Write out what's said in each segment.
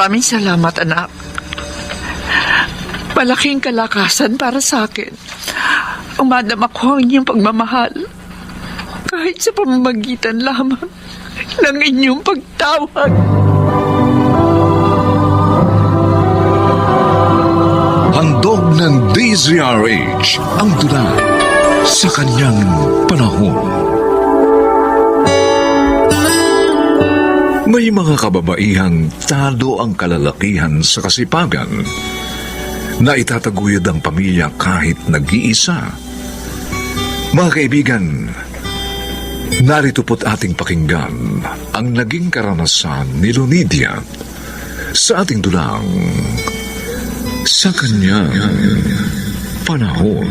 Maraming salamat, anak. Malaking kalakasan para sa akin. Umadama ko ang inyong pagmamahal. Kahit sa pamamagitan lamang ng inyong pagtawag. Handog ng DZRH ang tula sa kanyang panahon. May mga kababaihang talo ang kalalakihan sa kasipagan na itataguyod ang pamilya kahit nag-iisa. Mga kaibigan, narito po't ating pakinggan ang naging karanasan ni Lonidia sa ating dulang sa kanyang panahon.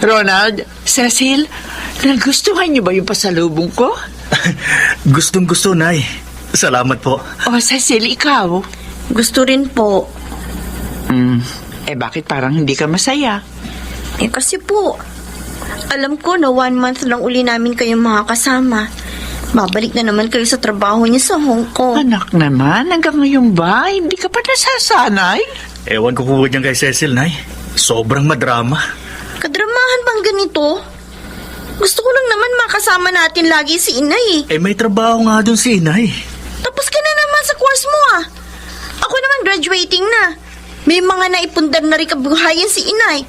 Ronald, Cecil, nagustuhan niyo ba yung pasalubong ko? Gustong-gusto, Nay. Salamat po. O, Cecil, ikaw? Gusto rin po. Bakit parang hindi ka masaya? Kasi po, alam ko na 1 month lang uli namin kayong makakasama. Babalik na naman kayo sa trabaho niyo sa Hong Kong. Anak naman, hanggang ngayon ba? Hindi ka pa nasasanay? Ewan ko po dyan kay Cecil, Nay. Sobrang madrama. Kadramahan bang ganito? Gusto ko lang naman makasama natin lagi si Inay. May trabaho nga dun si Inay. Tapos ka na naman sa course mo Ako naman graduating na. May mga naipundar na rin kabuhayan si Inay.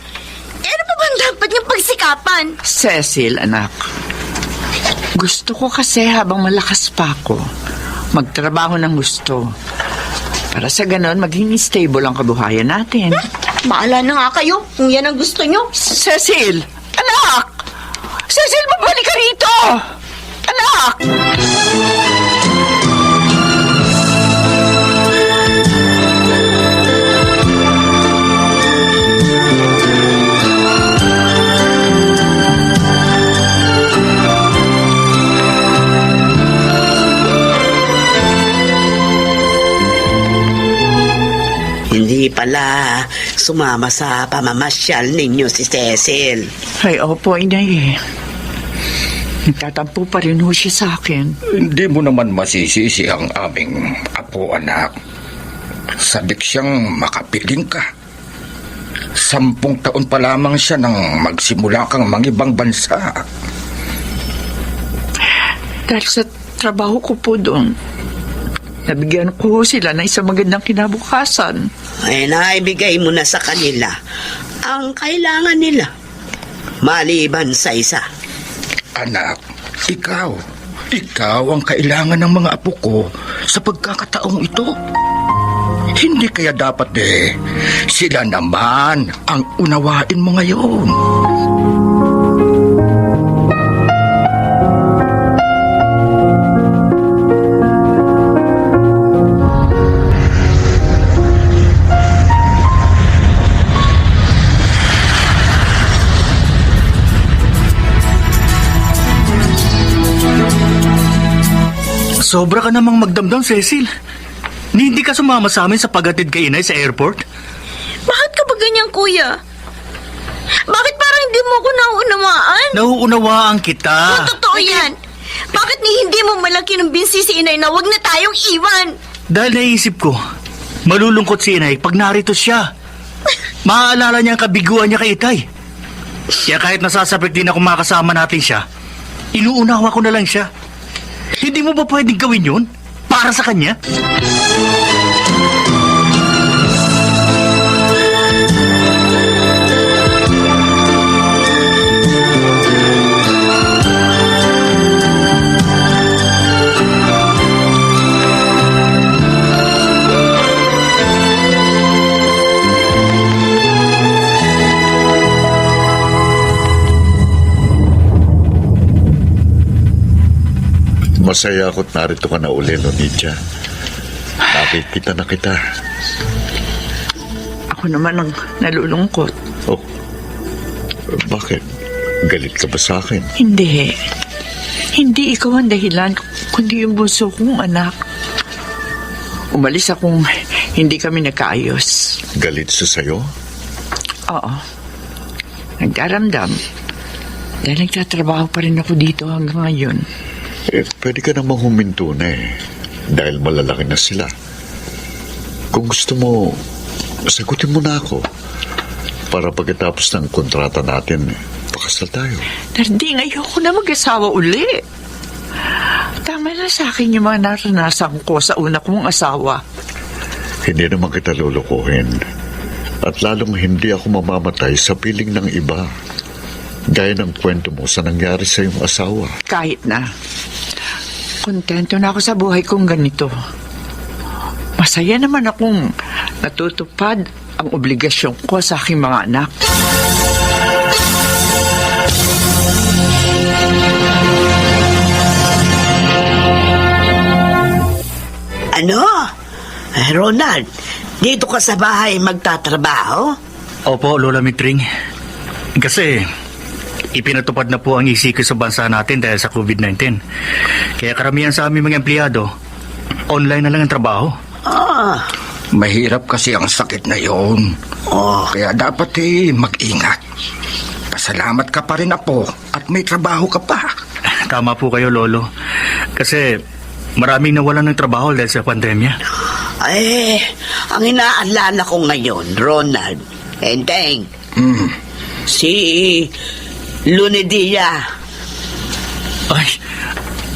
Ano pa bang dapat niyang pagsikapan? Cecil, anak. Gusto ko kasi habang malakas pa ako, magtrabaho ng gusto. Para sa ganon, maging stable ang kabuhayan natin. Baala na nga kayo kung yan ang gusto niyo. Cecil! Anak! Cecil, mabalik ka rito! Anak! Hindi pala sumama sa pamamasyal ninyo si Cecil. Ay, opo, Inay. Nagtatampo pa rin ho siya sa akin. Hindi mo naman masisisi ang aming apo, anak. Sadik siyang makapiling ka. 10 taon pa lamang siya nang magsimula kang mangibang bansa. Dahil sa trabaho ko po doon, nabigyan ko sila ng isang magandang kinabukasan. Naibigay mo na sa kanila ang kailangan nila, maliban sa isa. Anak, ikaw ang kailangan ng mga apo ko sa pagkakataong ito. Hindi kaya dapat sila naman ang unawain mo ngayon. Sobra ka namang magdamdam, Cecil. Hindi ka sumama sa amin sa paghatid kay Inay sa airport? Bakit ka ba ganyan, kuya? Bakit parang hindi mo ako nauunawaan? Nauunawaan kita. Kung totoo yan, bakit hindi mo malaki ng binsi si Inay na wag na tayong iwan? Dahil naisip ko, malulungkot si Inay pag narito siya. Maaalala niya ang kabiguan niya kay Itay. Kaya kahit nasasapit din ako makasama natin siya, inuunawa ko na lang siya. Hindi mo ba pwedeng gawin yun? Para sa kanya? Masaya ako't narito ka na uli, Lonidia. Nakikita na kita. Ako naman ang nalulungkot. Oh, bakit? Galit ka ba sa akin? Hindi. Hindi ikaw ang dahilan, kundi yung bunso kong anak. Umalis akong hindi kami nagkaayos. Galit siya sa'yo? Oo. Nagdaramdam. Dahil nagtatrabaho pa rin ako dito hanggang ngayon. Pwede ka namang huminto na dahil malalaki na sila. Kung gusto mo, sagutin mo na ako. Para pagkatapos ng kontrata natin, pakasal tayo. Darding, ayoko na mag-asawa uli. Tama na sa akin yung mga naranasan ko sa una kong asawa. Hindi naman kita lulukuhin. At lalong hindi ako mamamatay sa piling ng iba. Gaya ng kwento mo sa nangyari sa iyong asawa. Kahit na. Kontento na ako sa buhay kong ganito. Masaya naman akong natutupad ang obligasyon ko sa aking mga anak. Ano? Ronald, dito ka sa bahay magtatrabaho? Opo, Lola Mitring. Kasi ipinatupad na po ang ECQ sa bansa natin dahil sa COVID-19. Kaya karamihan sa aming mga empleyado, online na lang ang trabaho. Ah, Mahirap kasi ang sakit na yon. oh, Kaya dapat mag-ingat. Pasalamat ka pa rin, Apo, at may trabaho ka pa. Tama po kayo, Lolo. Kasi maraming nawalan ng trabaho dahil sa pandemya. ang inaalala ko ngayon, Ronald, Enteng, si Lunidia. Ay,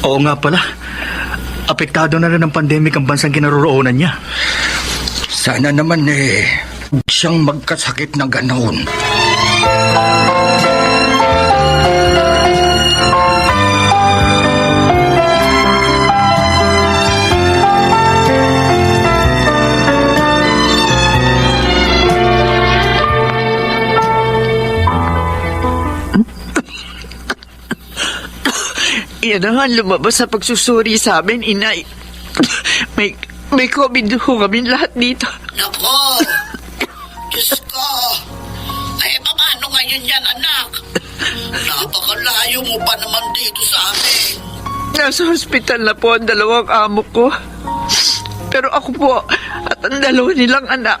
oo nga pala. Apektado na rin ng pandemic ang bansang kinaroroonan niya. Sana naman siyang magkasakit na ganoon. Yan na nga, lumabas sa pagsusuri sa amin, inay. May COVID ho kami lahat dito. Nako! Diyos ko! Ay, paano ngayon yan, anak? Napakalayo mo pa naman dito sa amin. Nasa hospital na po ang dalawang amo ko. Pero ako po at ang dalawa nilang anak,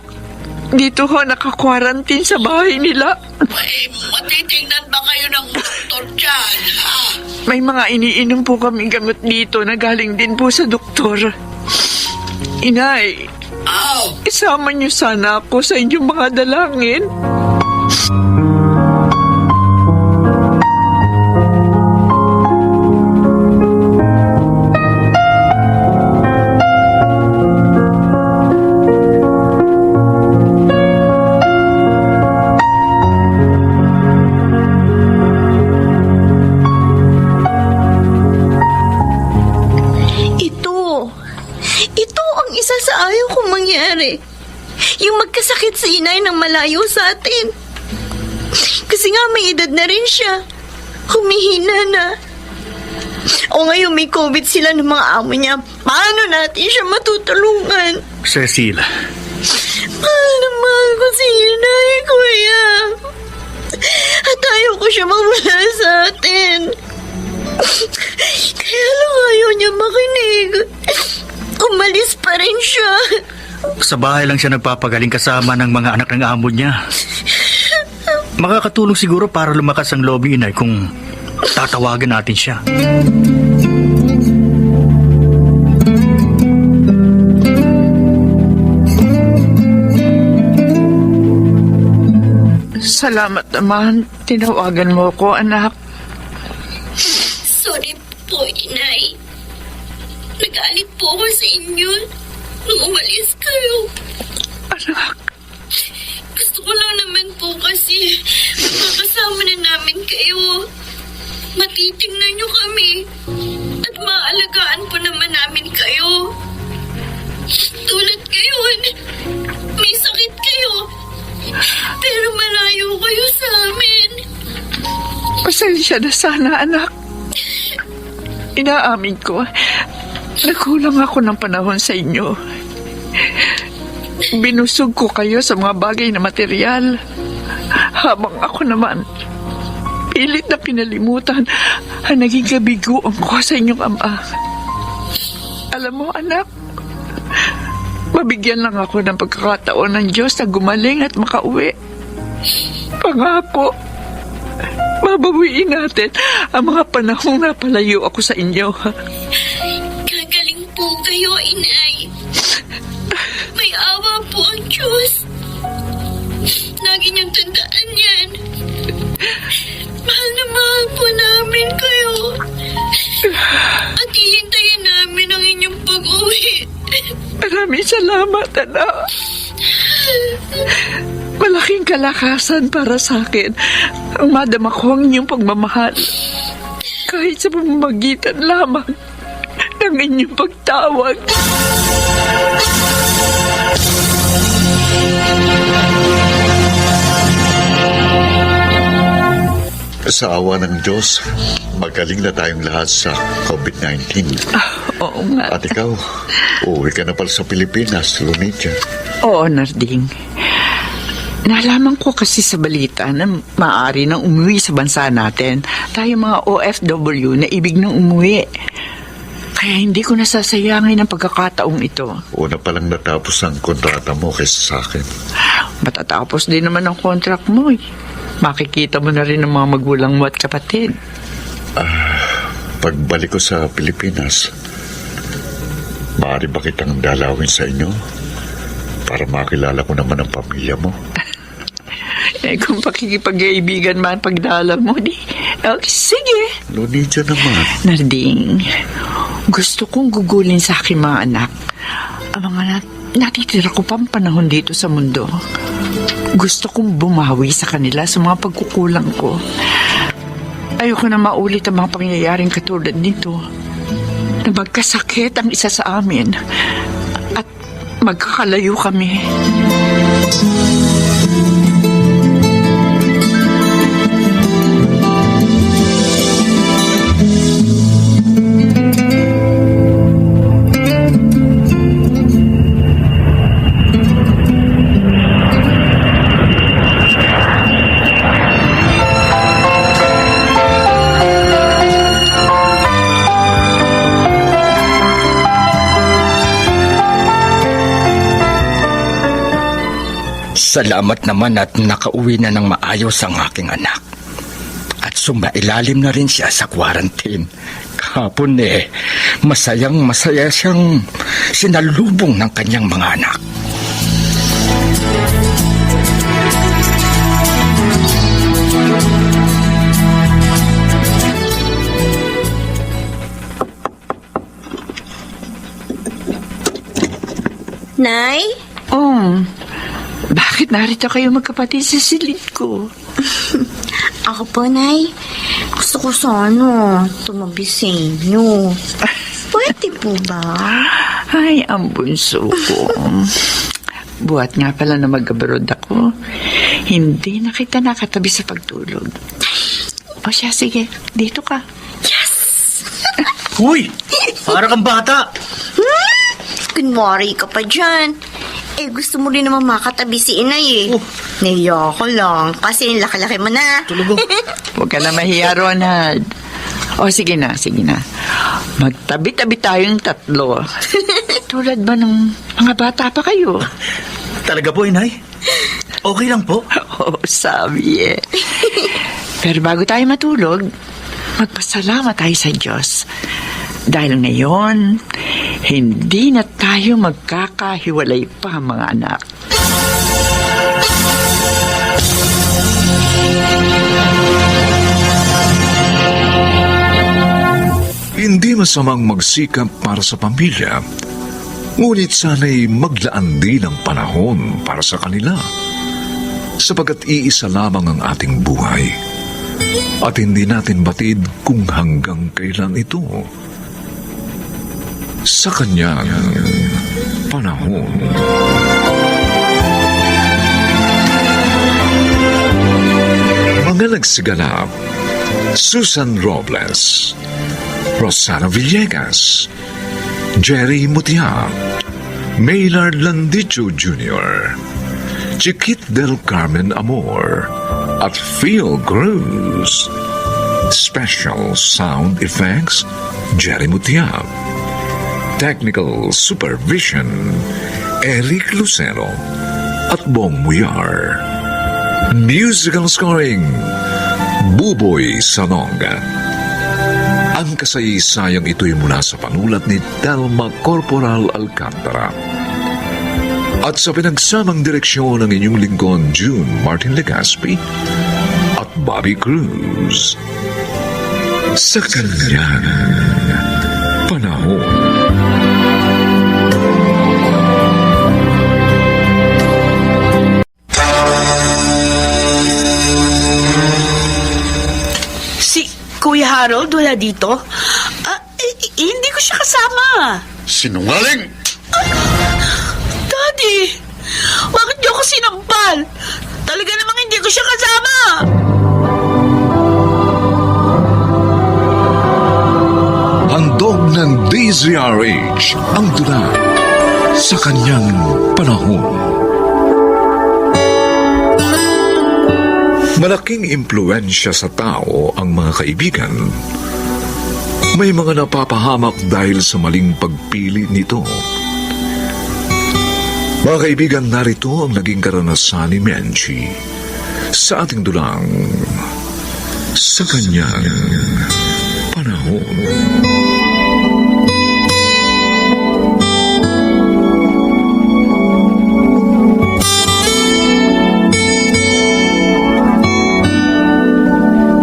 dito ho naka-quarantine sa bahay nila. Ay, matitingnan ba kayo ng doktor dyan, ha? May mga iniinom po kami gamot dito na galing din po sa doktor. Inay, Aw! isama niyo sana ako sa inyong mga dalangin. Ito ang isa sa ayaw kong mangyari. Yung magkasakit si inay ng malayo sa atin. Kasi nga may edad na rin siya. Humihina na. O ngayon may COVID sila ng mga amo niya. Paano natin siya matutulungan? Cecil, Mahal na mahal ko si inay, kuya. At ayaw ko siya mawala sa atin. Kaya lang ayaw niya makinig. Umalis pa rin siya. sa bahay lang siya nagpapagaling kasama ng mga anak ng amo niya. Makakatulong siguro para lumakas ang loob ni inay kung tatawagan natin siya. Salamat naman. Tinawagan mo ko, anak. Sorry po, inay. Nagalit po ako sa inyo nung umalis kayo. Anak, Gusto ko lang naman po kasi makakasama na namin kayo. Matitingnan niyo kami. At maalagaan po naman namin kayo. Tulad kayo, may sakit kayo. Pero malayo kayo sa amin. pasensya na sana, anak. Inaamin ko, nagkulang ako ng panahon sa inyo. Binusog ko kayo sa mga bagay na material. Habang ako naman, pilit na pinalimutan ang naging kabiguan ko sa inyong ama. Alam mo, anak, mabigyan lang ako ng pagkakataon ng Diyos na gumaling at makauwi. Pangako, Babawiin natin ang mga panahong napalayo ako sa inyo. Gagaling po kayo, inay. May awa po ang Diyos. Lagi niyong tandaan yan. Mahal na mahal po namin kayo. At hihintayin namin ang inyong pag-uwi. Maraming salamat, anak. Malaking kalakasan para sa akin ang madama ko ang inyong pagmamahal. Kahit sa pamamagitan lamang ng inyong pagtawag. Sa awa ng Diyos, magaling na tayong lahat sa COVID-19. Oo nga. At ikaw, uuwi ka na pala sa Pilipinas, Lunita. Oo, Narding. Nalaman ko kasi sa balita na maaari nang umuwi sa bansa natin. Tayo mga OFW na ibig nang umuwi. Kaya hindi ko nasasayangin ang pagkakataong ito. Una pa lang natapos ang kontrata mo kaysa sa akin. Matatapos din naman ang contract mo eh. Makikita mo na rin ang mga magulang mo at kapatid. Pagbalik ko sa Pilipinas, maaari ba kitang dalawin sa inyo? Para makilala ko naman ang pamilya mo. Eh, kung pakikipag-iibigan man pagdala mo, di. Okay, sige. Lunita naman. Narding, gusto kong gugulin sa aking mga anak ang mga natitira ko pang panahon dito sa mundo. Gusto kong bumawi sa kanila sa mga pagkukulang ko. Ayoko na maulit ang mga pangyayaring katulad nito. Na magkasakit ang isa sa amin at magkakalayo kami. Salamat naman at nakauwi na ng maayos ang aking anak. At sumailalim na rin siya sa quarantine. Kahapon masayang-masaya siyang sinalubong ng kanyang mga anak. Nay? Bakit narito kayo magkapatid sa silid ko? Ako po, Nay. Gusto ko sana tumabi sa inyo. Pwede po ba? Ay, ang bunso ko. Buhat nga pala na mag-abroad ako. Hindi na kita nakatabi sa pagtulog. O siya, sige. Dito ka. Uy! Para kang bata! Kunwari ka pa dyan. Eh, gusto mo rin naman makatabi si inay eh. Oh. Naiya ko lang kasi laki-laki mo na. Tulog. Huwag ka na mahiya, Ronald. O, sige na, sige na. Magtabi-tabi tayong tatlo. Tulad ba ng mga bata pa kayo? Talaga po, inay? Okay lang po. Oo, sabi eh. Pero bago tayo matulog, magpasalamat tayo sa Diyos. Dahil ngayon, hindi na tayo magkakahiwalay pa, mga anak. Hindi masamang magsikap para sa pamilya, ngunit sana'y maglaan din ng panahon para sa kanila. Sapagkat iisa lamang ang ating buhay, at hindi natin batid kung hanggang kailan ito. Sa kanyang panahon. Mga nagsiganap: Susan Robles, Rosana Villegas, Jerry Mutia, Maynard Landicho Jr., Chiquit del Carmen Amor, at Phil Cruz. Special sound effects, Jerry Mutia. Technical supervision, Eric Lucero at Bong Muyar. Musical scoring, Buboy Salong. Ang kasaysayang ito'y mula sa panulat ni Telma Corporal Alcantara. At sa pinagsamang direksyon ng inyong lingkod June Martin Legaspi at Bobby Cruz. Sa kanyang panahon. Si Kuya Harold wala dito? Hindi ko siya kasama. Sinungaling! Daddy, bakit niyo ako sinampal? Talaga namang hindi ko siya kasama. Handog ng DZRH ang tula sa kanyang panahon. Malaking impluensya sa tao ang mga kaibigan. May mga napapahamak dahil sa maling pagpili nito. Mga kaibigan, narito ang naging karanasan ni Menchie sa ating dulang sa kanyang panahon.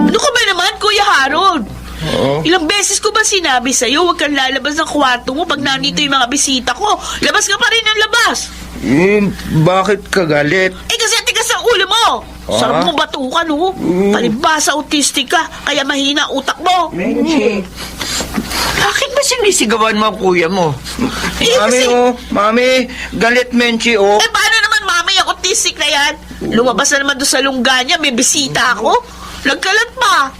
Ano ka ba naman, Kuya Harold? Ilang beses ko ba sinabi sa'yo, huwag kang lalabas ng kwarto mo pag nandito yung mga bisita ko. Labas ka pa rin ng labas. Bakit ka galit? Kasi tigas ang ulo mo. Sarap mo batukan, oh. Palibasa autistic ka, kaya mahina ang utak mo. Bakit ba sinisigawan mo ang kuya mo? Mami, galit Menchie, Paano naman, mami, ang autistic na yan? Lumabas na naman doon sa lungga niya, may bisita ako. Nagkalat pa.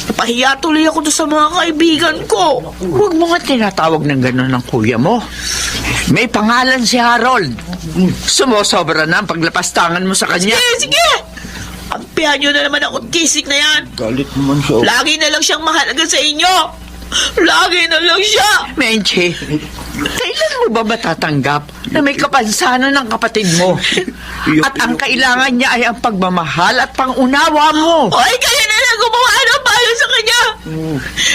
Napahiya tuloy ako doon sa mga kaibigan ko. Huwag mo nga tinatawag ng gano'n ng kuya mo. May pangalan si Harold. Sumusobra na ang paglapastangan mo sa kanya. Sige! Ampihan nyo na naman ang autistic na yan. Galit naman siya. Lagi na lang siyang mahalaga sa inyo. Lagi na lang siya. Menchie, kailan mo ba matatanggap na may kapansanan ng kapatid mo? At ang kailangan niya ay ang pagmamahal at pangunawa mo. Ay, kaya na lang gumawa ng payo sa kanya.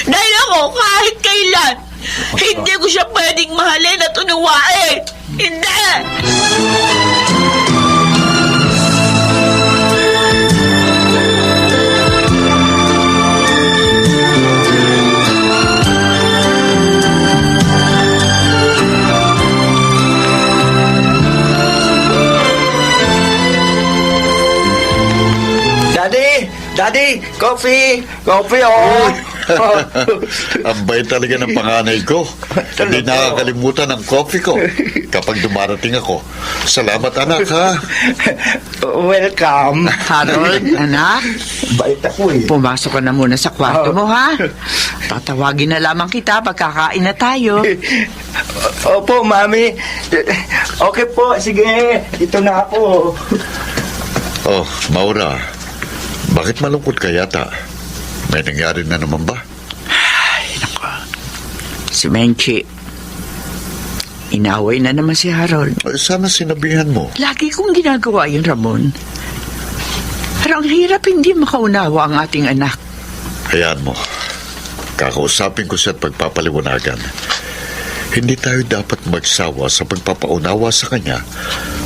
Dahil ako, kahit kailan, hindi ko siya pwedeng mahalin at unawain. Hindi! Daddy, coffee, oh. Ambay talaga ng panganay ko. Hindi nakakalimutan ang coffee ko kapag dumarating ako. Salamat, anak, ha? Welcome. Harold, anak, Bait ako, pumasok ka na muna sa kwarto mo, ha? Tatawagin na lamang kita pagkakain na tayo. Opo, Mami. Okay po, sige. Ito na ako. Oh, Maura, bakit malungkot ka yata? May nangyari na naman ba? Ay, naku. Si Menchie, inaway na naman si Harold. Sana sinabihan mo. Lagi kong ginagawa yun, Ramon. Pero ang hirap hindi makaunawa ang ating anak. Hayaan mo. Kakausapin ko siya at pagpapaliwanagan. Hindi tayo dapat magsawa sa pagpapaunawa sa kanya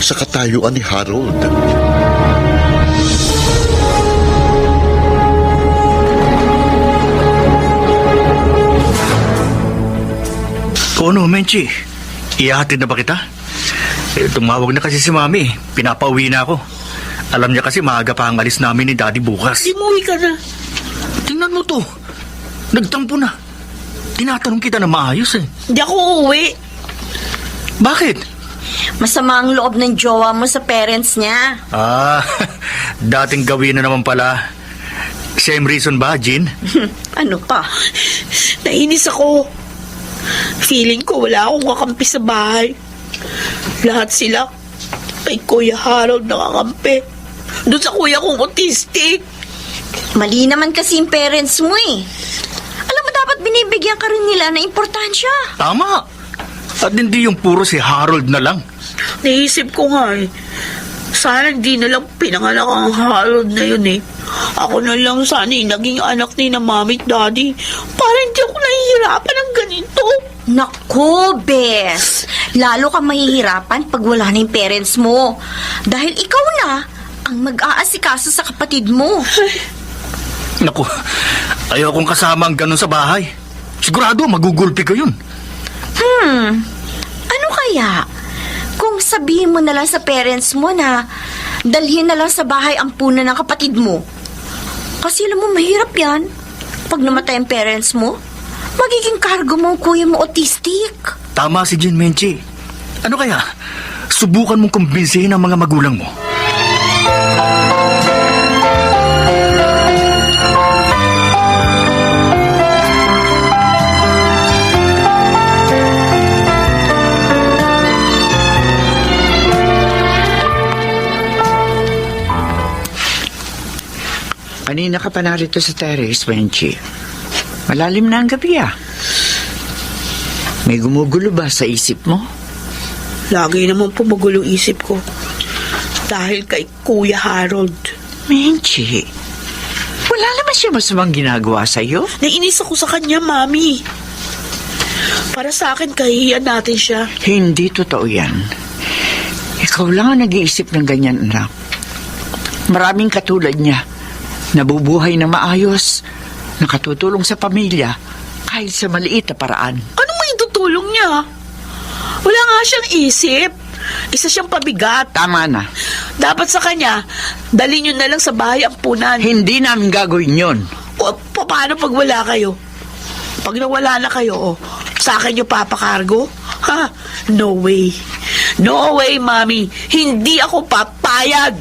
sa katayuan ni Harold. Ano, Menchie? Ihahatid na ba kita? Tumawag na kasi si Mami. Pinapauwi na ako. Alam niya kasi maaga pa ang alis namin ni Daddy bukas. Umuwi ka na. Tingnan mo to. Nagtampo na. Tinatanong kita na maayos eh. Hindi ako uuwi. Bakit? Masama ang loob ng jowa mo sa parents niya. Dating gawin na naman pala. Same reason ba, Jean? Ano pa? Nainis ako. Feeling ko wala akong kakampi sa bahay. Lahat sila kay Kuya Harold nakakampi. Doon sa kuya kong autistic. Mali naman kasi yung parents mo eh. Alam mo, dapat binibigyan ka rin nila ng importansya. Tama. At hindi yung puro si Harold na lang. Naisip ko nga eh. Sana hindi na lang pinanganak ang Harold na yun eh. Ako na lang sana yung naging anak ni na mami at daddy. Para hindi ako nahihirapan ng ganito. Naku, Bes. Lalo ka mahihirapan pag wala na yung parents mo. Dahil ikaw na ang mag-aasikaso sa kapatid mo. Naku, ayaw kong kasama ang ganun sa bahay. Sigurado, magugulpi ko yun. Ano kaya? Kung sabihin mo na lang sa parents mo na dalhin na lang sa bahay ang punan ng kapatid mo. Kasi alam mo, mahirap yan. Pag namatay ang parents mo, magiging kargo mo ang kuya mo autistic. Tama si Jen Menchi. Ano kaya? Subukan mong kumbinsihin ang mga magulang mo. Kanina ka pa narito sa terrace, Benchi. Malalim na ang gabi, ah. May gumugulo ba sa isip mo? Lagi naman po magulong isip ko. Dahil kay Kuya Harold. Benchi, wala naman siya masamang ginagawa sa'yo. Nainis ako sa kanya, Mami. Para sa akin, kahihiyan natin siya. Hindi totoo yan. Ikaw lang ang nag-iisip ng ganyan, anak. Maraming katulad niya. Nabubuhay na maayos, nakatutulong sa pamilya kahit sa maliit na paraan. Ano may tutulong niya? Wala nga siyang isip. Isa siyang pabigat. Tama na. Dapat sa kanya, dalhin niyo na lang sa bahay ang punan. Hindi namin gagawin yon. O, paano pag wala kayo? Pag nawala na kayo, sa akin niyo papakargo? Ha? No way. No way, Mami. Hindi ako papayag.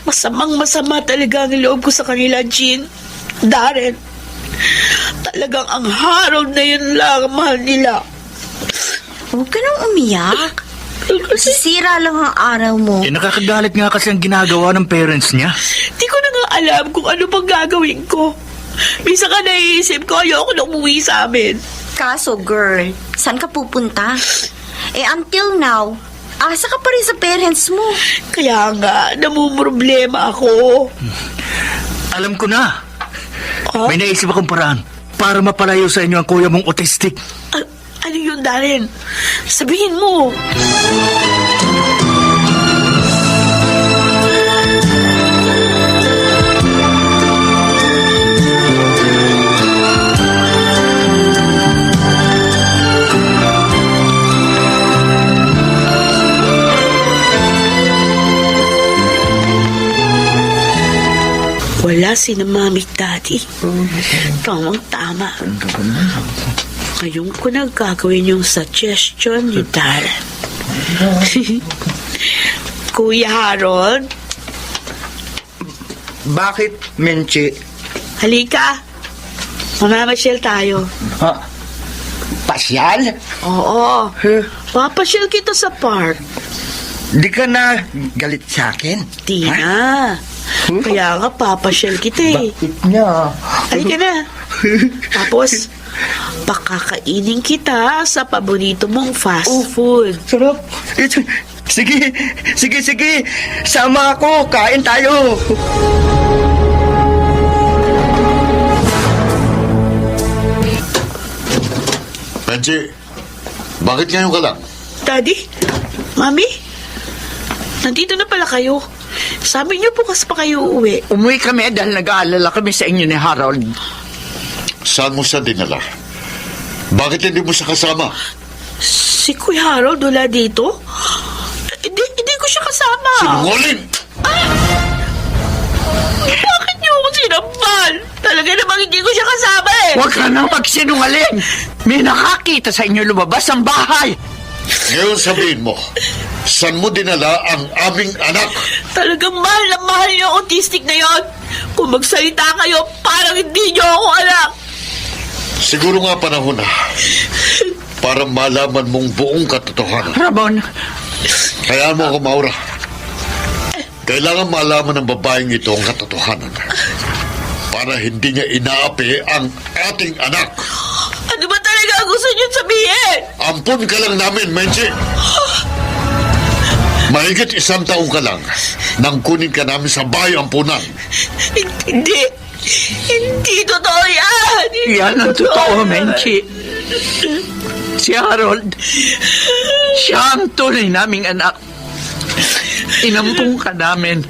Masamang-masama talaga ang loob ko sa kanila, Jean. Darren. Talagang ang Harold na yun lang ang mahal nila. Huwag ka nang umiyak. Sisira lang ang araw mo. Nakakagalit nga kasi ang ginagawa ng parents niya. Di ko na nga alam kung ano pang gagawin ko. Minsan ka naiisip ko, ayoko na umuwi sa amin. Kaso, girl, saan ka pupunta? Until now, asa ka pa rin sa parents mo. Kaya nga, namumroblema ako. Alam ko na. Huh? May naisip akong paraan para mapalayo sa inyo ang kuya mong autistic. Ano yun, Darren? Sabihin mo. Wala si na mami at daddy. Tamang-tama. Ngayon ko na gagawin yung suggestion ni Darren. Kuya Harold, Bakit, Menchi? halika. Mamamasyal tayo. Ha? Pasyal? Oo. Papasyal kita sa park. Di ka na galit sa akin? Di Ha? na. Kaya nga papasyal kita eh. Bakit nga? Halika na. Tapos, pakakainin kita sa paborito mong fast food. Sarap. Sige, sige, sige. Sama ako. Kain tayo. Benji, bakit ngayon ka lang? Daddy? Mami? Nandito na pala kayo. Sabi niyo bukas pa kayo uuwi. Umuwi kami dahil nag-aalala kami sa inyo ni Harold. Saan mo siya dinala? Bakit hindi mo siya kasama? Si Kuya Harold wala dito? Hindi ko siya kasama. Sinungaling! Bakit niyo ako sinambal? Talaga namang hindi ko siya kasama eh. Huwag ka nang magsinungaling! May nakakita sa inyo lumabas ang bahay! Ngayon sabihin mo, saan mo dinala ang aming anak? Talagang mahal na mahal niyo ang autistic na yon. Kung magsalita kayo, parang hindi niyo ako anak. Siguro nga panahon na para malaman mong buong katotohanan. Ramon, Kaya mo ako, Maura. Kailangan malaman ng babaeng ito ang katotohanan para hindi niya inaapi ang ating anak. Ano ba talaga ang gusto niyo sabihin? Ampun ka lang namin, Menchi. Mahigit 1 taong ka lang nang kunin ka namin sa bahay ampunan. Hindi. Hindi totoo yan. Hindi Yan ang totoo, Menchi. Si Harold, siya ang tunay naming anak. Inampung ka namin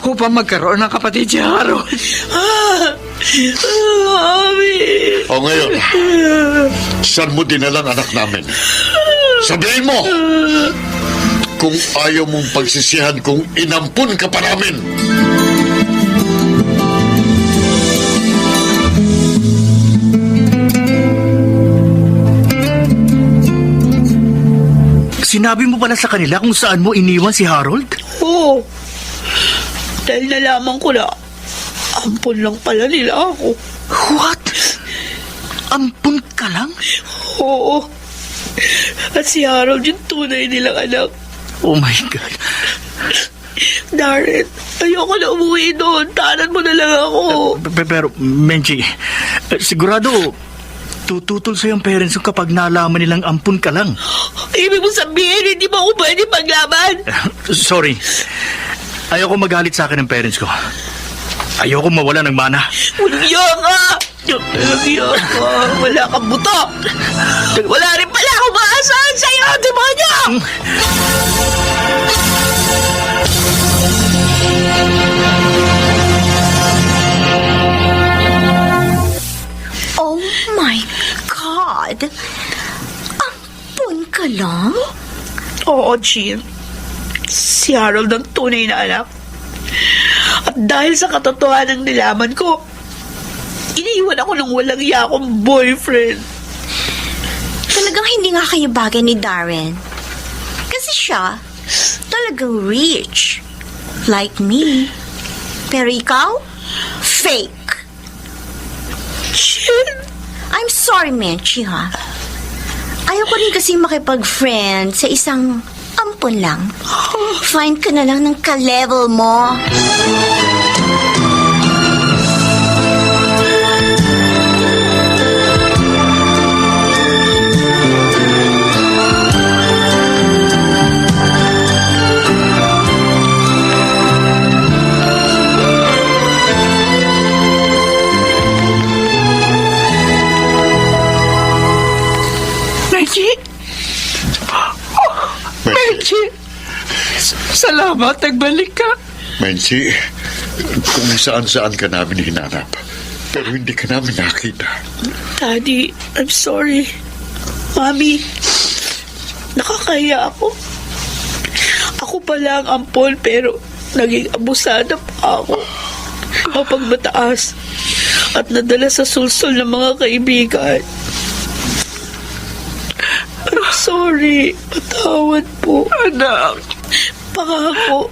upang magkaroon ng kapatid si Harold. Mami. O ngayon, saan mo dinalang anak namin? Sabihin mo! Kung ayaw mong pagsisihan kung inampun ka pa namin. Sinabi mo pala sa kanila kung saan mo iniwan si Harold? Oo. Dahil nalaman ko na, ampun lang pala nila ako. What? Ampun ka lang? Oo. At si Harold yung tunay nilang anak. Oh my God. Darren, ayoko na umuwi doon. Tanan mo na lang ako. Pero, Menchi, sigurado, tututol sa'yo ang parents ko kapag nalaman nilang ampun ka lang. Ibig mo sabihin, hindi mo ako pwede paglaban? Sorry. Ayoko magalit sa akin ng parents ko. Ayoko mawala ng mana. Ulyo ka! Ulyo ka! Wala kang buto! Wala rin pala akong maasahan sa'yo, demonyo! Oh my God! Ampun ka lang? Oo, Jean. Si Harold ang tunay na anak. At dahil sa katotohanan nilaman ko, iniiwan ako ng walang iya akong boyfriend. Talagang hindi nga kayo bagay ni Darren. Kasi siya, talagang rich. Like me. Pero ikaw, fake. Jean, I'm sorry, Menchi, ha? Ayoko rin kasi makipag-friend sa isang ampun lang. Find ka na lang ng ka-level mo. Menchi! Menchi! Salamat, nagbalik ka. Menchi, kung saan-saan ka namin hinanap, pero hindi ka namin nakita. Daddy, I'm sorry. Mami, nakakaya ako. Ako pala ang ampon pero naging abusada pa ako. Kapag mataas at nadala sa sulsol ng mga kaibigan. I'm sorry. Patawad po. Anak, Pangako,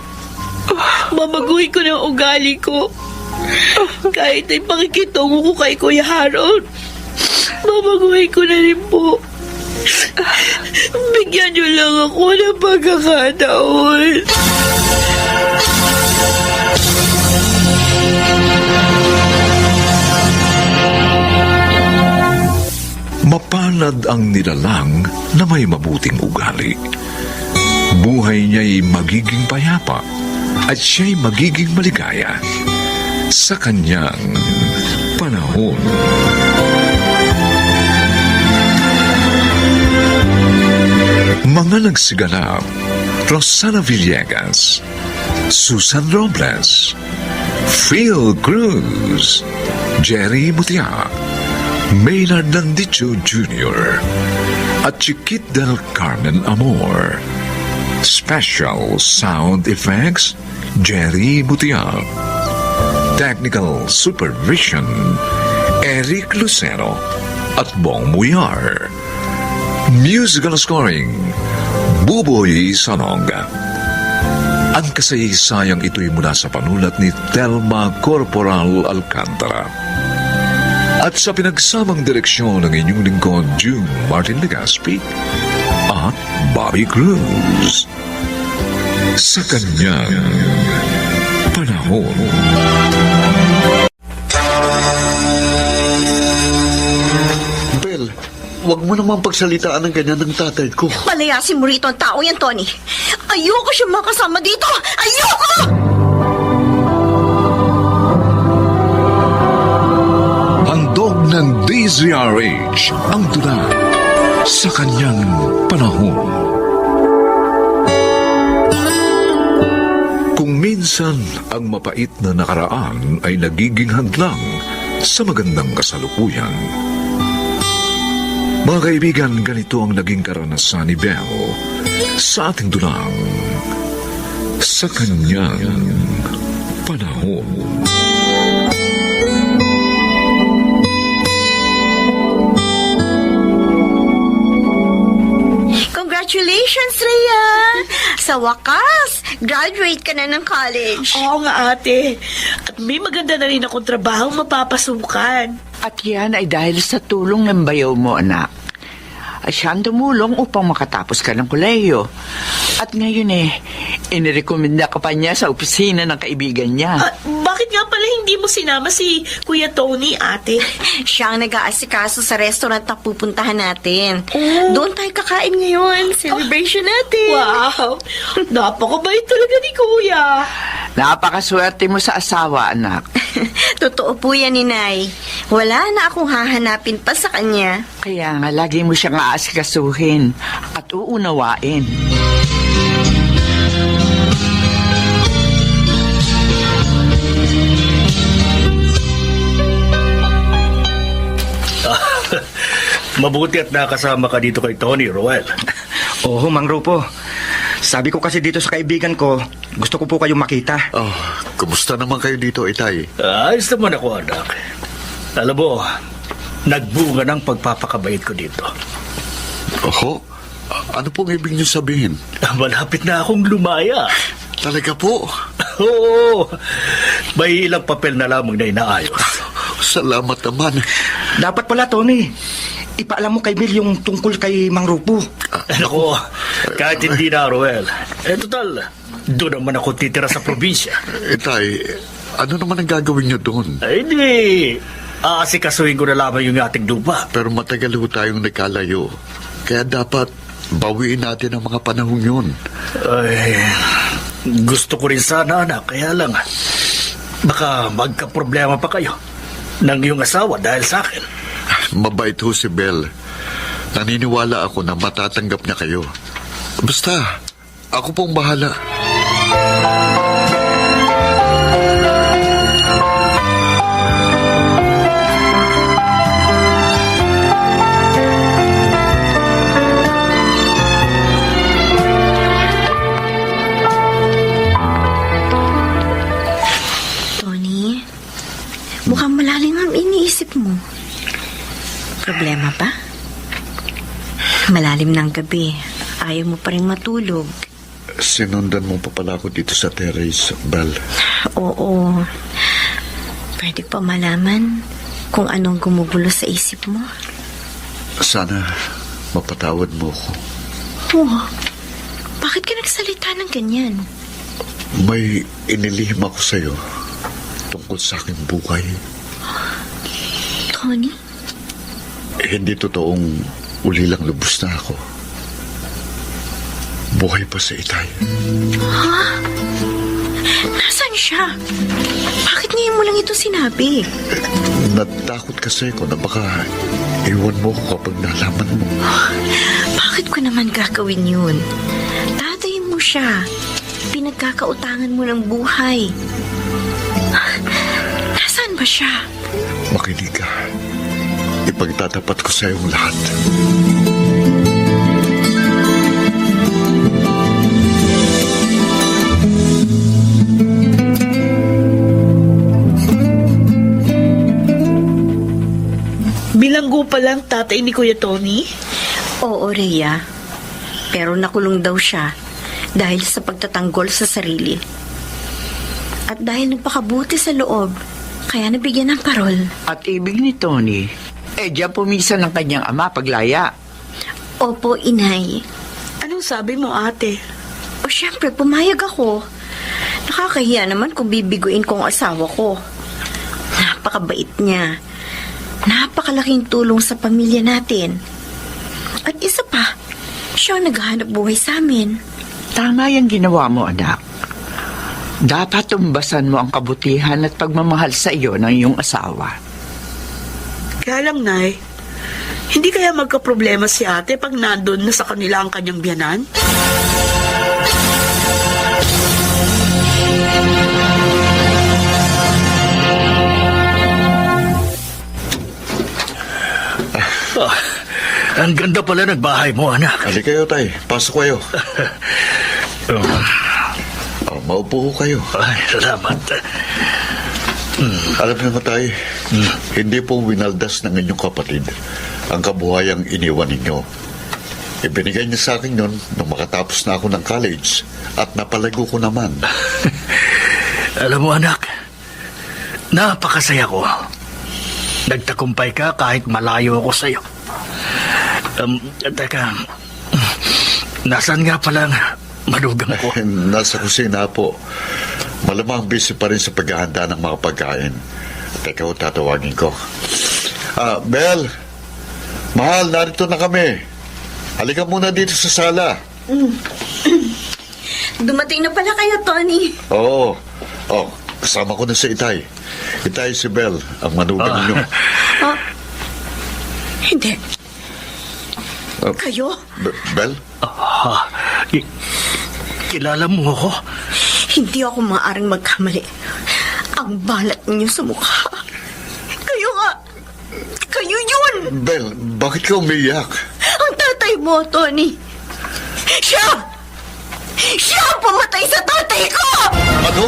mamaguhin ko ng ugali ko. Kahit ay pakikitungo ko kay Kuya Harold, mamaguhin ko na rin po. Bigyan niyo lang ako ng pagkakataon. Mapalad ang nilalang na may mabuting ugali. Buhay niya'y magiging payapa at siya'y magiging maligaya sa kanyang panahon. Mga nagsiganap: Rosana Villegas, Susan Robles, Phil Cruz, Jerry Mutia, Maynard Landicho Jr., at Chiquit del Carmen Amor. Special sound effects, Jerry Mutia. Technical supervision, Eric Lucero at Bong Muyar. Musical scoring, Buboy Sanog. Ang kasaysayang ito'y mula sa panulat ni Telma Corporal Alcantara. At sa pinagsamang direksyon ng inyong lingkod, June Martin Legaspi at Bobby Cruz. Sa kanyang panahon. Huwag mo naman pagsalitaan ng ganyan ng tatay ko. Palayasin mo rito ang tao yan, Tony. Ayoko siya makasama dito! Ayoko! Handog ng DZRH ang tula sa kanyang panahon. Kung minsan ang mapait na nakaraan ay nagiging hadlang sa magandang kasalukuyan. Mga kaibigan, ganito ang naging karanasan ni Belle sa ating dulang sa kanyang panahon. Congratulations, Rhea! Sa wakas, graduate ka na ng college. Oo nga, ate. At may maganda na rin akong trabaho mapapasukan. At yan ay dahil sa tulong ng bayaw mo, anak. Siya ang tumulong upang makatapos ka ng kolehiyo. At ngayon inirekomenda ka pa niya sa opisina ng kaibigan niya. Bakit nga pala hindi mo sinama si Kuya Tony, ate? Siya ang nag-aasikaso sa restaurant na pupuntahan natin. Doon tayo kakain ngayon. Celebration natin. Wow! Napakabait talaga ni Kuya. Napakaswerte mo sa asawa, anak. Totoo po yan, Inay. Wala na akong hahanapin pa sa kanya. Kaya nga, lagi mo siyang aasikasuhin at uunawain. Mabuti at nakasama ka dito kay Tony, Roel. Oo, Mang Rupo. Sabi ko kasi dito sa kaibigan ko, gusto ko po kayong makita. Oh, kumusta naman kayo dito, Itay? Ayos naman ako, anak. Alam mo, nagbunga ng pagpapakabait ko dito. Oho, ano pong ibig niyo sabihin? Malapit na akong lumaya. Talaga po? Oo, may ilang papel na lamang na inaayos. Salamat naman. Dapat pala, Tony, ipaalam mo kay Bill yung tungkol kay Mang Rupo. Ako, kahit hindi na, Roel. Total, doon naman ako titira sa probinsya. Itay, ano naman ang gagawin niyo doon? Ay, hindi. Aasikasuhin ko na lamang yung ating lupa. Pero matagal ho tayong nagkalayo. Kaya dapat bawiin natin ang mga panahon yun. Ay, gusto ko rin sana, anak. Kaya lang, baka magka-problema pa kayo ng iyong asawa dahil sa akin. Mabait ho si Belle. Naniniwala ako na matatanggap niya kayo. Basta, ako pong bahala. Tony, mukhang malalim ang iniisip mo. Problema pa? Malalim ng gabi. Ayaw mo pa rin matulog. Sinundan mo pa pala ako dito sa terrace, Belle. Oo. Pwede pa malaman kung anong gumugulo sa isip mo? Sana mapatawad mo ako. Oh, bakit ka nagsalita ng ganyan? May inilihim ako sa'yo tungkol sa aking buhay. Tony? Hindi totoong uli lang lubos na ako. Buhay pa si Itay. Ha? Nasaan siya? Bakit ngayon mo lang ito sinabi? Natakot kasi ako na baka iwan mo ko kapag nalaman mo. Bakit ko naman gagawin yun? Tatay mo siya. Pinagkakautangan mo ng buhay. Nasaan ba siya? Makinig ka. Ipagtatapat ko sa iyong lahat. Bilanggo pa lang tatay ni Kuya Tony? Oo, Rhea. Pero nakulong daw siya dahil sa pagtatanggol sa sarili. At dahil nagpakabuti sa loob, kaya nabigyan ng parol. At ibig ni Tony, diyan pumisan ng kanyang ama paglaya. Opo, Inay. Anong sabi mo, ate? O syempre, pumayag ako. Nakakahiya naman kung bibiguin ko ang asawa ko. Napakabait niya. Napakalaking tulong sa pamilya natin. At isa pa, siya ang naghahanap buhay sa amin. Tama yung ginawa mo, anak. Dapat tumbasan mo ang kabutihan at pagmamahal sa iyo ng iyong asawa. Kaya lang, Nay, hindi kaya magka-problema si ate pag nandun na sa kanila ang kanyang biyanan? Ang ganda pala ng bahay mo, anak. Ali kayo, tay. Pasok kayo. Maupo ho kayo. Ay, salamat. Alam niyo mo, tay, hindi po winaldas ng inyong kapatid ang kabuhayang iniwan ninyo. Ibinigay niya sa akin yun nung makatapos na ako ng college at napalago ko naman. Alam mo, anak, napakasaya ko. Nagtakumpay ka kahit malayo ako sa'yo. Teka, nasaan nga palang manugang ko? Nasa kusina po. Malamang busy pa rin sa paghahanda ng mga pagkain. Teka, tatawagin ko. Bel, mahal, narito na kami. Halika muna dito sa sala. Dumating na pala kayo, Tony. Oo. Kasama ko na si Itay. Itay si Bel, ang manugang niyo. Hindi. Kayo? Bel? Kilala mo ako? Hindi ako maaaring magkamali. Ang balat niyo sa mukha. Kayo nga. Kayo yun! Bel, bakit ka umiyak? Ang tatay mo, Tony. Siya! Siya ang pumatay sa tatay ko! Ano?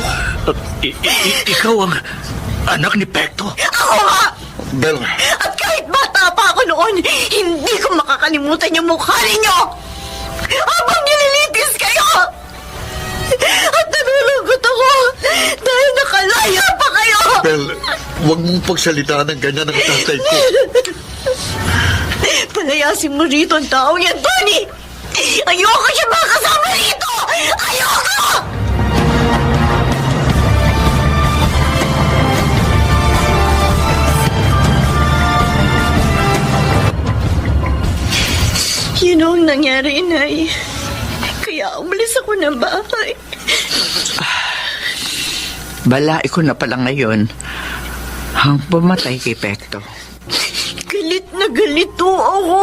Ikaw ang anak ni Pekto? Ako nga! Bel, At kahit bata pa ako noon, hindi ko makakalimutan yung mukha ninyo! Habang nililitis kayo! At nalulungkot ako dahil nakalaya pa kayo! Bel, huwag mong pagsalita ng ganyan ng tatay ko. Palayasin mo rito ang taong yan, Tony! Ayoko siya makasama rito! Ayoko! Yun ang nangyari, Inay. Kaya umalis ako ng bahay. Balai ko na pala ngayon ang pumatay kay Pekto. Galit na galito ako.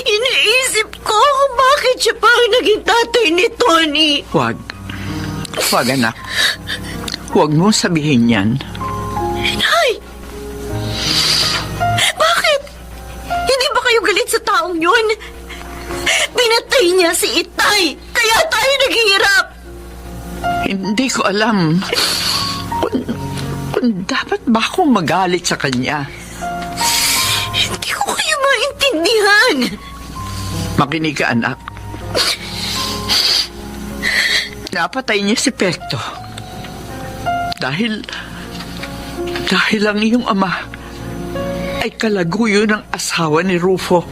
Iniisip ko kung bakit siya pa ang naging tatay ni Tony. Huwag, anak. Huwag mong sabihin yan. Inay! Bakit? Hindi ba kayo galit sa taong yun? Pinatay niya si Itay, kaya tayo naghihirap. Hindi ko alam kung dapat ba akong magalit sa kanya. Hindi ko kayo maintindihan. Makinig ka, anak. Napatay niya si Pekto. Dahil ang iyong ama ay kalaguyo ng asawa ni Rufo.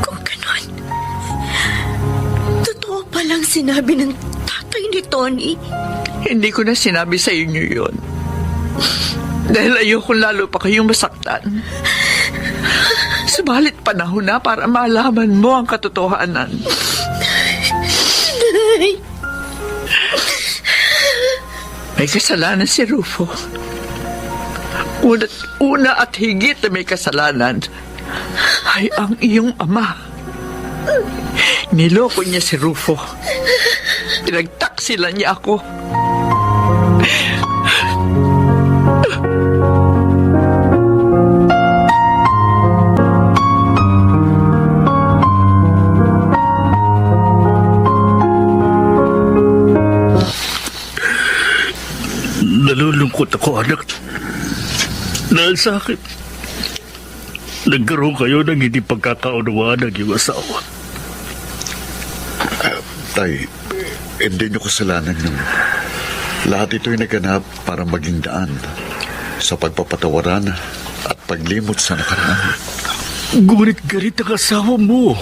Kung ganon, totoo palang sinabi ng tatay ni Tony. Hindi ko na sinabi sa inyo yun. Dahil ayoko lalo pa kayong masaktan. Subalit panahon na para malaman mo ang katotohanan. Nay! May kasalanan si Rufo. Una at higit na may kasalanan ay ang iyong ama. Niloko niya si Rufo. Pinagtaksilan niya ako. Nalulungkot ako, anak. Dahil sa akin, nagkaroon kayo ng hindi pagkakaunawaan ng iyong asawa. Tay, hindi niyo kasalanan yun. Lahat ito'y naganap para maging daan sa pagpapatawaran at paglimot sa nakaraan. Ngunit galit ang asawa mo.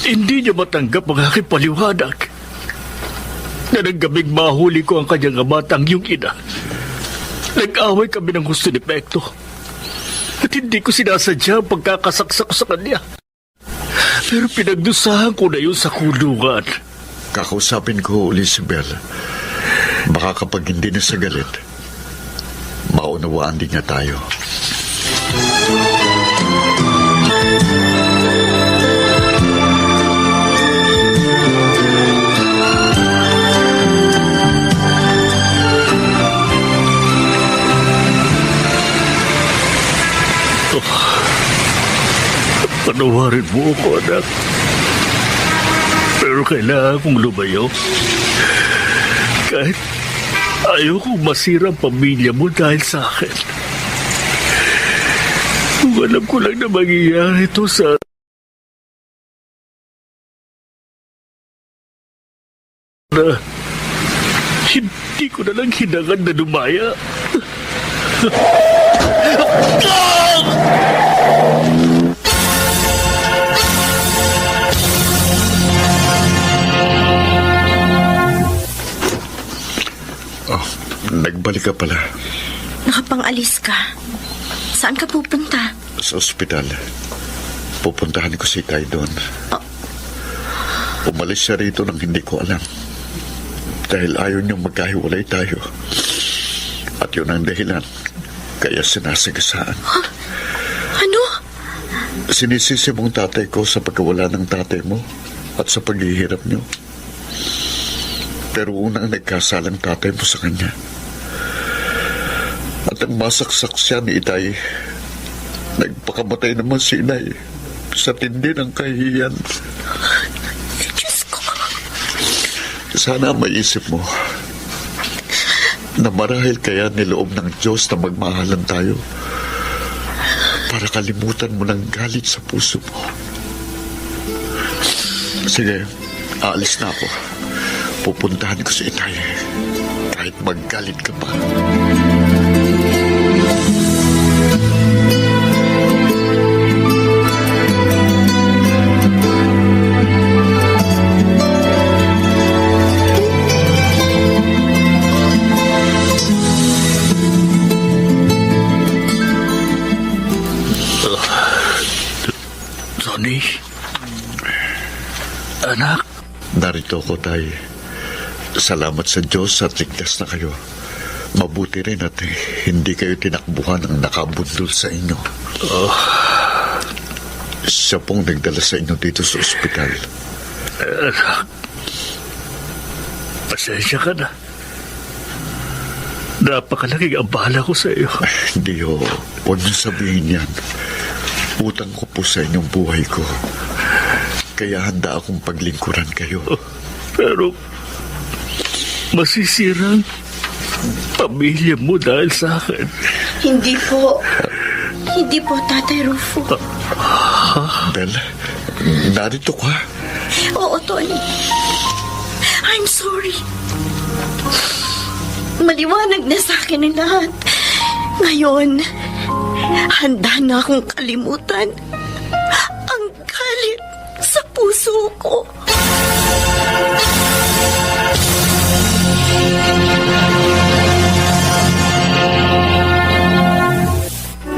Hindi niya matanggap ang aking paliwanag na naggaming mahuli ko ang kanyang ama at ang iyong ina. Nag-away kami ng gusto ni Pekto. At hindi ko sinasadya ang pagkakasaksak sa kanya. Pero pinagdusahan ko na yun sa kulungan. Kakausapin ko uli si Bel. Baka kapag hindi na sa galit, maunawaan din niya tayo. Panawarin mo ako, anak. Pero kailangan kong lumayo. Kahit ayaw kong masira ang pamilya mo dahil sa akin. Kung alam ko lang na mangyayari ito sa... na hindi ko na lang hinangad na lumaya. Nagbalik ka pala. Nakapang-alis ka. Saan ka pupunta? Sa ospital. Pupuntahan ko si Tay doon. Umalis siya rito nang hindi ko alam. Dahil ayaw niyong magkahiwalay tayo. At yun ang dahilan. Kaya sinasagasaan. Huh? Ano? Sinisisi mong tatay ko sa pagkawala ng tatay mo at sa paghihirap niyo. Pero unang nagkasalang tatay mo sa kanya. At ang masaksak siya ni Itay, nagpakamatay naman si Inay sa tindi ng kahihiyan. Diyos ko. Sana maisip mo na marahil kaya niloob ng Diyos na magmahalan tayo para kalimutan mo ng galit sa puso mo. Sige, aalis na ako. Pupuntahan ko si Itay kahit maggalit ka pa. Sonny, anak. Narito ko, Tay. Salamat sa Diyos at ligtas na kayo. Mabuti rin at hindi kayo tinakbuhan ng nakabundol sa inyo. Siya pong nagdala sa inyo dito sa ospital. Anak, pasensya ka na. Napakalaking abala ko sa iyo. Hindi ho. Huwag niyo sabihin yan. Utang ko po sa inyong buhay ko. Kaya handa akong paglingkuran kayo. Pero masisirang pamilya mo dahil sa akin. Hindi po. Hindi po, Tatay Rufo. Bel, narito ka. Oo, Tony. I'm sorry. Maliwanag na sa akin ang lahat. Ngayon, handa na akong kalimutan ang galit sa puso ko.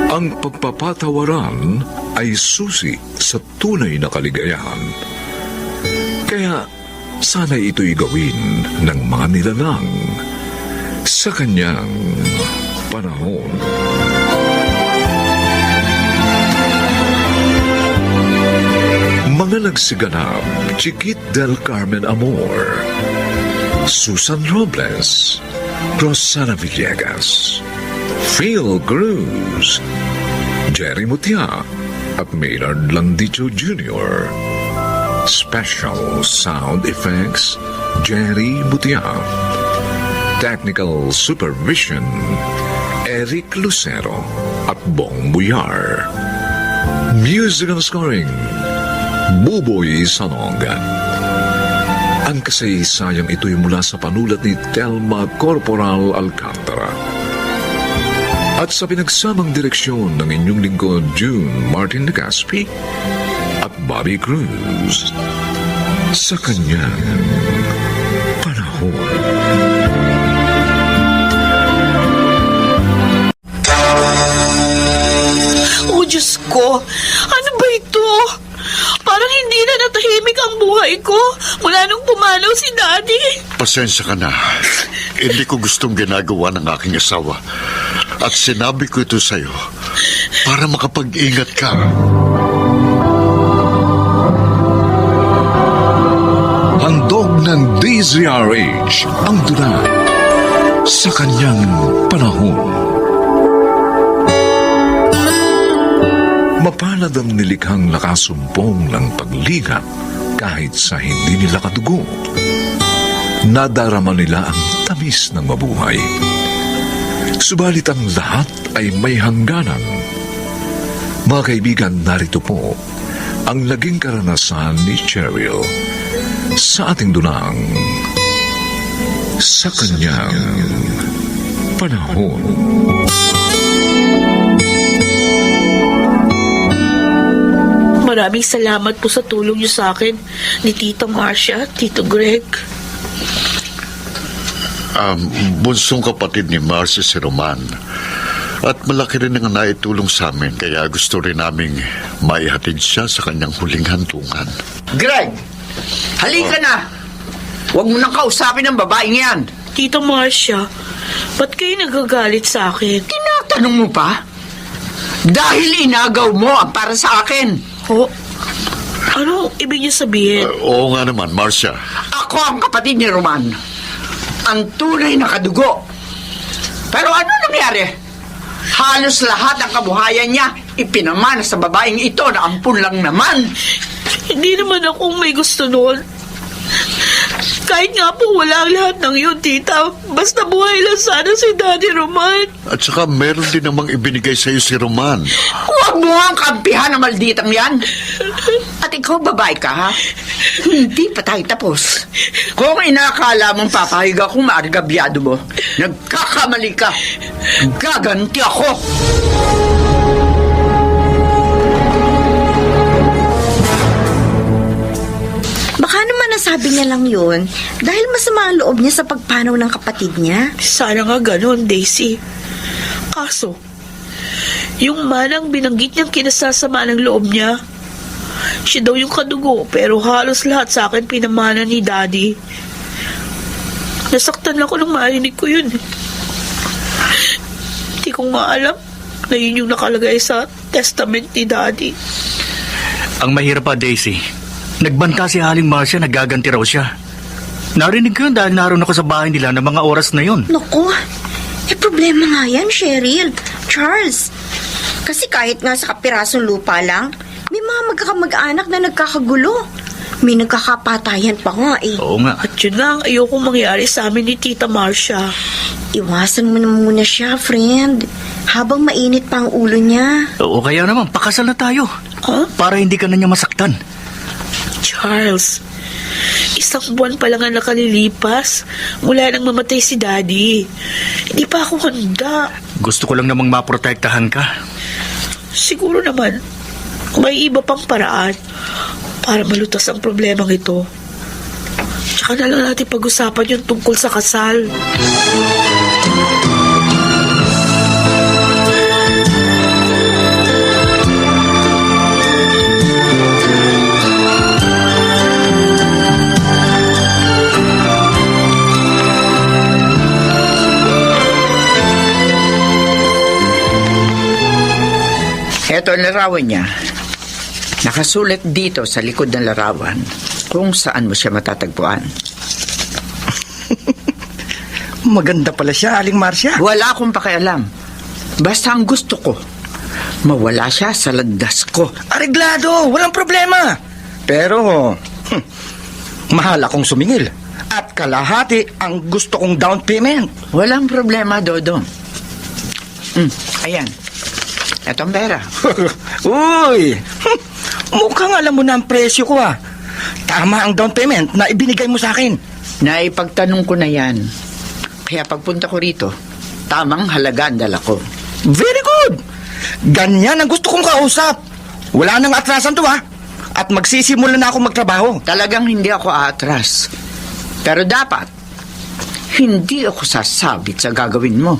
Ang pagpapatawaran ay susi sa tunay na kaligayahan. Kaya sana'y ito'y gawin ng mga nilalang sa kanyang panahon. Mga nagsiganap, Chiquit del Carmen Amor, Susan Robles, Rosana Villegas, Phil Cruz, Jerry Mutia at Maynard Landicho Jr. Special Sound Effects, Jerry Mutia. Technical Supervision, Eric Lucero at Bong Buyar. Musical Scoring, Buboy Sanog. Ang kasaysayang ito'y mula sa panulat ni Telma Corporal Alcantara. At sa pinagsamang direksyon ng inyong lingkod June Martin Legaspi at Bobby Cruz sa kanyang panahon. Pasensya ka na. Hindi ko gustong ginagawa ng aking asawa. At sinabi ko ito sa'yo para makapag-ingat ka. Handog ng DZRH ang dula sa kanyang panahon. Mapalad ang nilikhang nakasumpong ng pagligat kahit sa hindi nila kadugo. Nadarama nila ang tamis ng mabuhay. Subalit ang lahat ay may hangganan. Mga kaibigan, narito po ang naging karanasan ni Cheryl sa ating dunang sa kanyang panahon. Maraming salamat po sa tulong niyo sa akin ni Tita Marcia, Tito Greg. Bunsong kapatid ni Marcy si Roman. At malaki rin ang naitulong sa amin, kaya gusto rin naming maihatid siya sa kanyang huling hantungan. Greg, halika na. Huwag mo nang kausapin ang babaeng yan. Tita Marcia, ba't kayo nagagalit sa akin? Tinatanong mo pa? Dahil inagaw mo ang para sa akin. Ho? Ano ibig niyo sabihin? Oo nga naman, Marcia. Ako ang kapatid ni Roman. Ang tunay na kadugo. Pero ano nangyari? Halos lahat ng kabuhayan niya ipinamana sa babaeng ito na ampun lang naman. Hindi naman akong may gusto noon. Kahit nga po wala ang lahat ng yun, tita. Basta buhay lang sana si Daddy Roman. At saka meron din namang ibinigay sa'yo si Roman. Huwag mo ang kampihan ng malditang yan. At ikaw babae ka, ha? Hindi pa tayo tapos. Kung inakala mong papahig akong maargabyado mo, nagkakamali ka. Gaganti ako. Baka naman nasabi niya lang yun dahil masama ang loob niya sa pagpanaw ng kapatid niya. Sana nga ganun, Daisy. Kaso, yung manang binanggit niyang kinasasama ng loob niya, siya daw yung kadugo, pero halos lahat sa akin pinamana ni Daddy. Nasaktan ako nung marinig ko yun. Hindi ko maalam na yun yung nakalagay sa testament ni Daddy. Ang mahirap pa, Daisy. Nagbanta si Aling Marcia, nagaganti raw siya. Narinig ko yun dahil naroon ako sa bahay nila ng mga oras na yun. Naku, problema nga yan, Cheryl, Charles. Kasi kahit nga sa kapirasong lupa lang, may mga magkakamag-anak na nagkakagulo. May nagkakapatayan pa nga eh. Oo nga. At yun nga ang ayokong mangyari sa amin ni Tita Marcia. Iwasan mo na muna siya, friend. Habang mainit pa ang ulo niya. Oo, kaya naman, pakasal na tayo. Huh? Para hindi ka na niya masaktan. Charles, 1 buwan pa lang ang nakalilipas mula nang mamatay si Daddy. Hindi pa ako handa. Gusto ko lang namang maprotektahan ka. Siguro naman, may iba pang paraan para malutas ang problemang ito. Tsaka na lang natin pag-usapan yung tungkol sa kasal. Ito ang larawan niya. Nakasulat dito sa likod ng larawan kung saan mo siya matatagpuan. Maganda pala siya, Aling Marcia. Wala akong pakialam. Basta ang gusto ko, mawala siya sa landas ko. Areglado, walang problema. Pero, mahal akong sumingil. At kalahati ang gusto kong down payment. Walang problema, Dodong. Ayan. Ito ang pera. Uy, mukhang alam mo na ang presyo ko ah. Tama ang down payment na ibinigay mo sa akin. Naipagtanong ko na yan. Kaya pagpunta ko rito, tamang halaga ang dala ko. Very good. Ganyan ang gusto kong kausap. Wala nang atrasan to ah. At magsisimula na ako magtrabaho. Talagang hindi ako aatras. Pero dapat, hindi ako sasabit sa gagawin mo.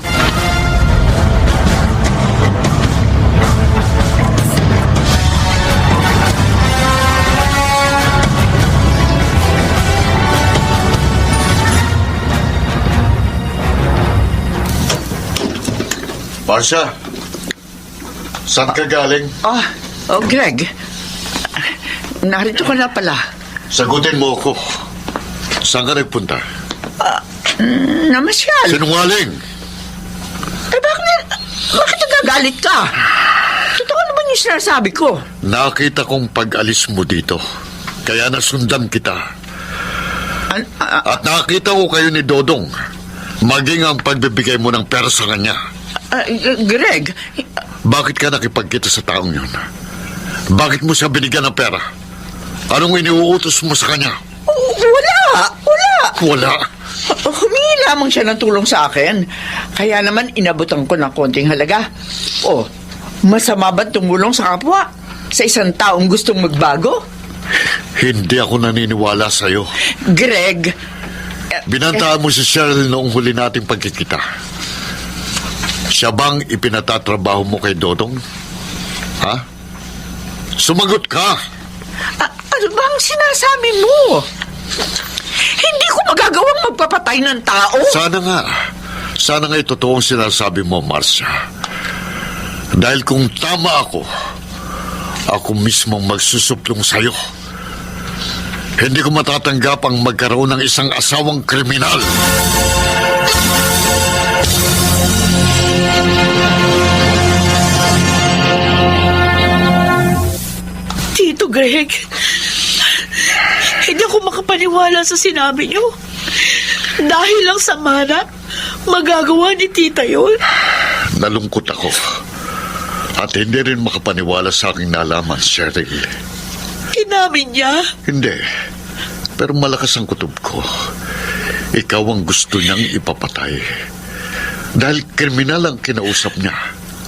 Marcia, saan ka galing? Greg. Narito ka na pala. Sagutin mo ako. Saan ka nagpunta? Namasyal. Sinungaling! Bakit nagagalit ka? Totoo naman yung sinasabi ko. Nakita kong pag-alis mo dito. Kaya nasundan kita. At nakita ko kayo ni Dodong. Maging ang pagbibigay mo ng pera sa kanya. Greg, Bakit ka nakipagkita sa taong yun? Bakit mo siya binigyan ng pera? Anong iniuutos mo sa kanya? wala. Wala. Humingi lamang siya ng tulong sa akin. Kaya naman inabutan ko ng konting halaga. Masama ba tumulong sa kapwa? Sa isang taong gustong magbago? Hindi ako naniniwala sa'yo. Greg, Binantaan mo si Cheryl noong huli nating pagkikita. Siya bang ipinatatrabaho mo kay Dodong? Ha? Sumagot ka! ano bang sinasabi mo? Hindi ko magagawang magpapatay ng tao. Sana nga totoo ang sinasabi mo, Marcia. Dahil kung tama ako mismong magsusuplong sa'yo. Hindi ko matatanggap ang magkaroon ng isang asawang kriminal. Tito Greg, hindi ako makapaniwala sa sinabi niyo. Dahil lang sa mana, magagawa ni tita yun. Nalungkot ako. At hindi rin makapaniwala sa aking nalaman, Cheryl. Inamin niya. Hindi. Pero malakas ang kutob ko. Ikaw ang gusto niyang ipapatay. Dahil kriminal ang kinausap niya.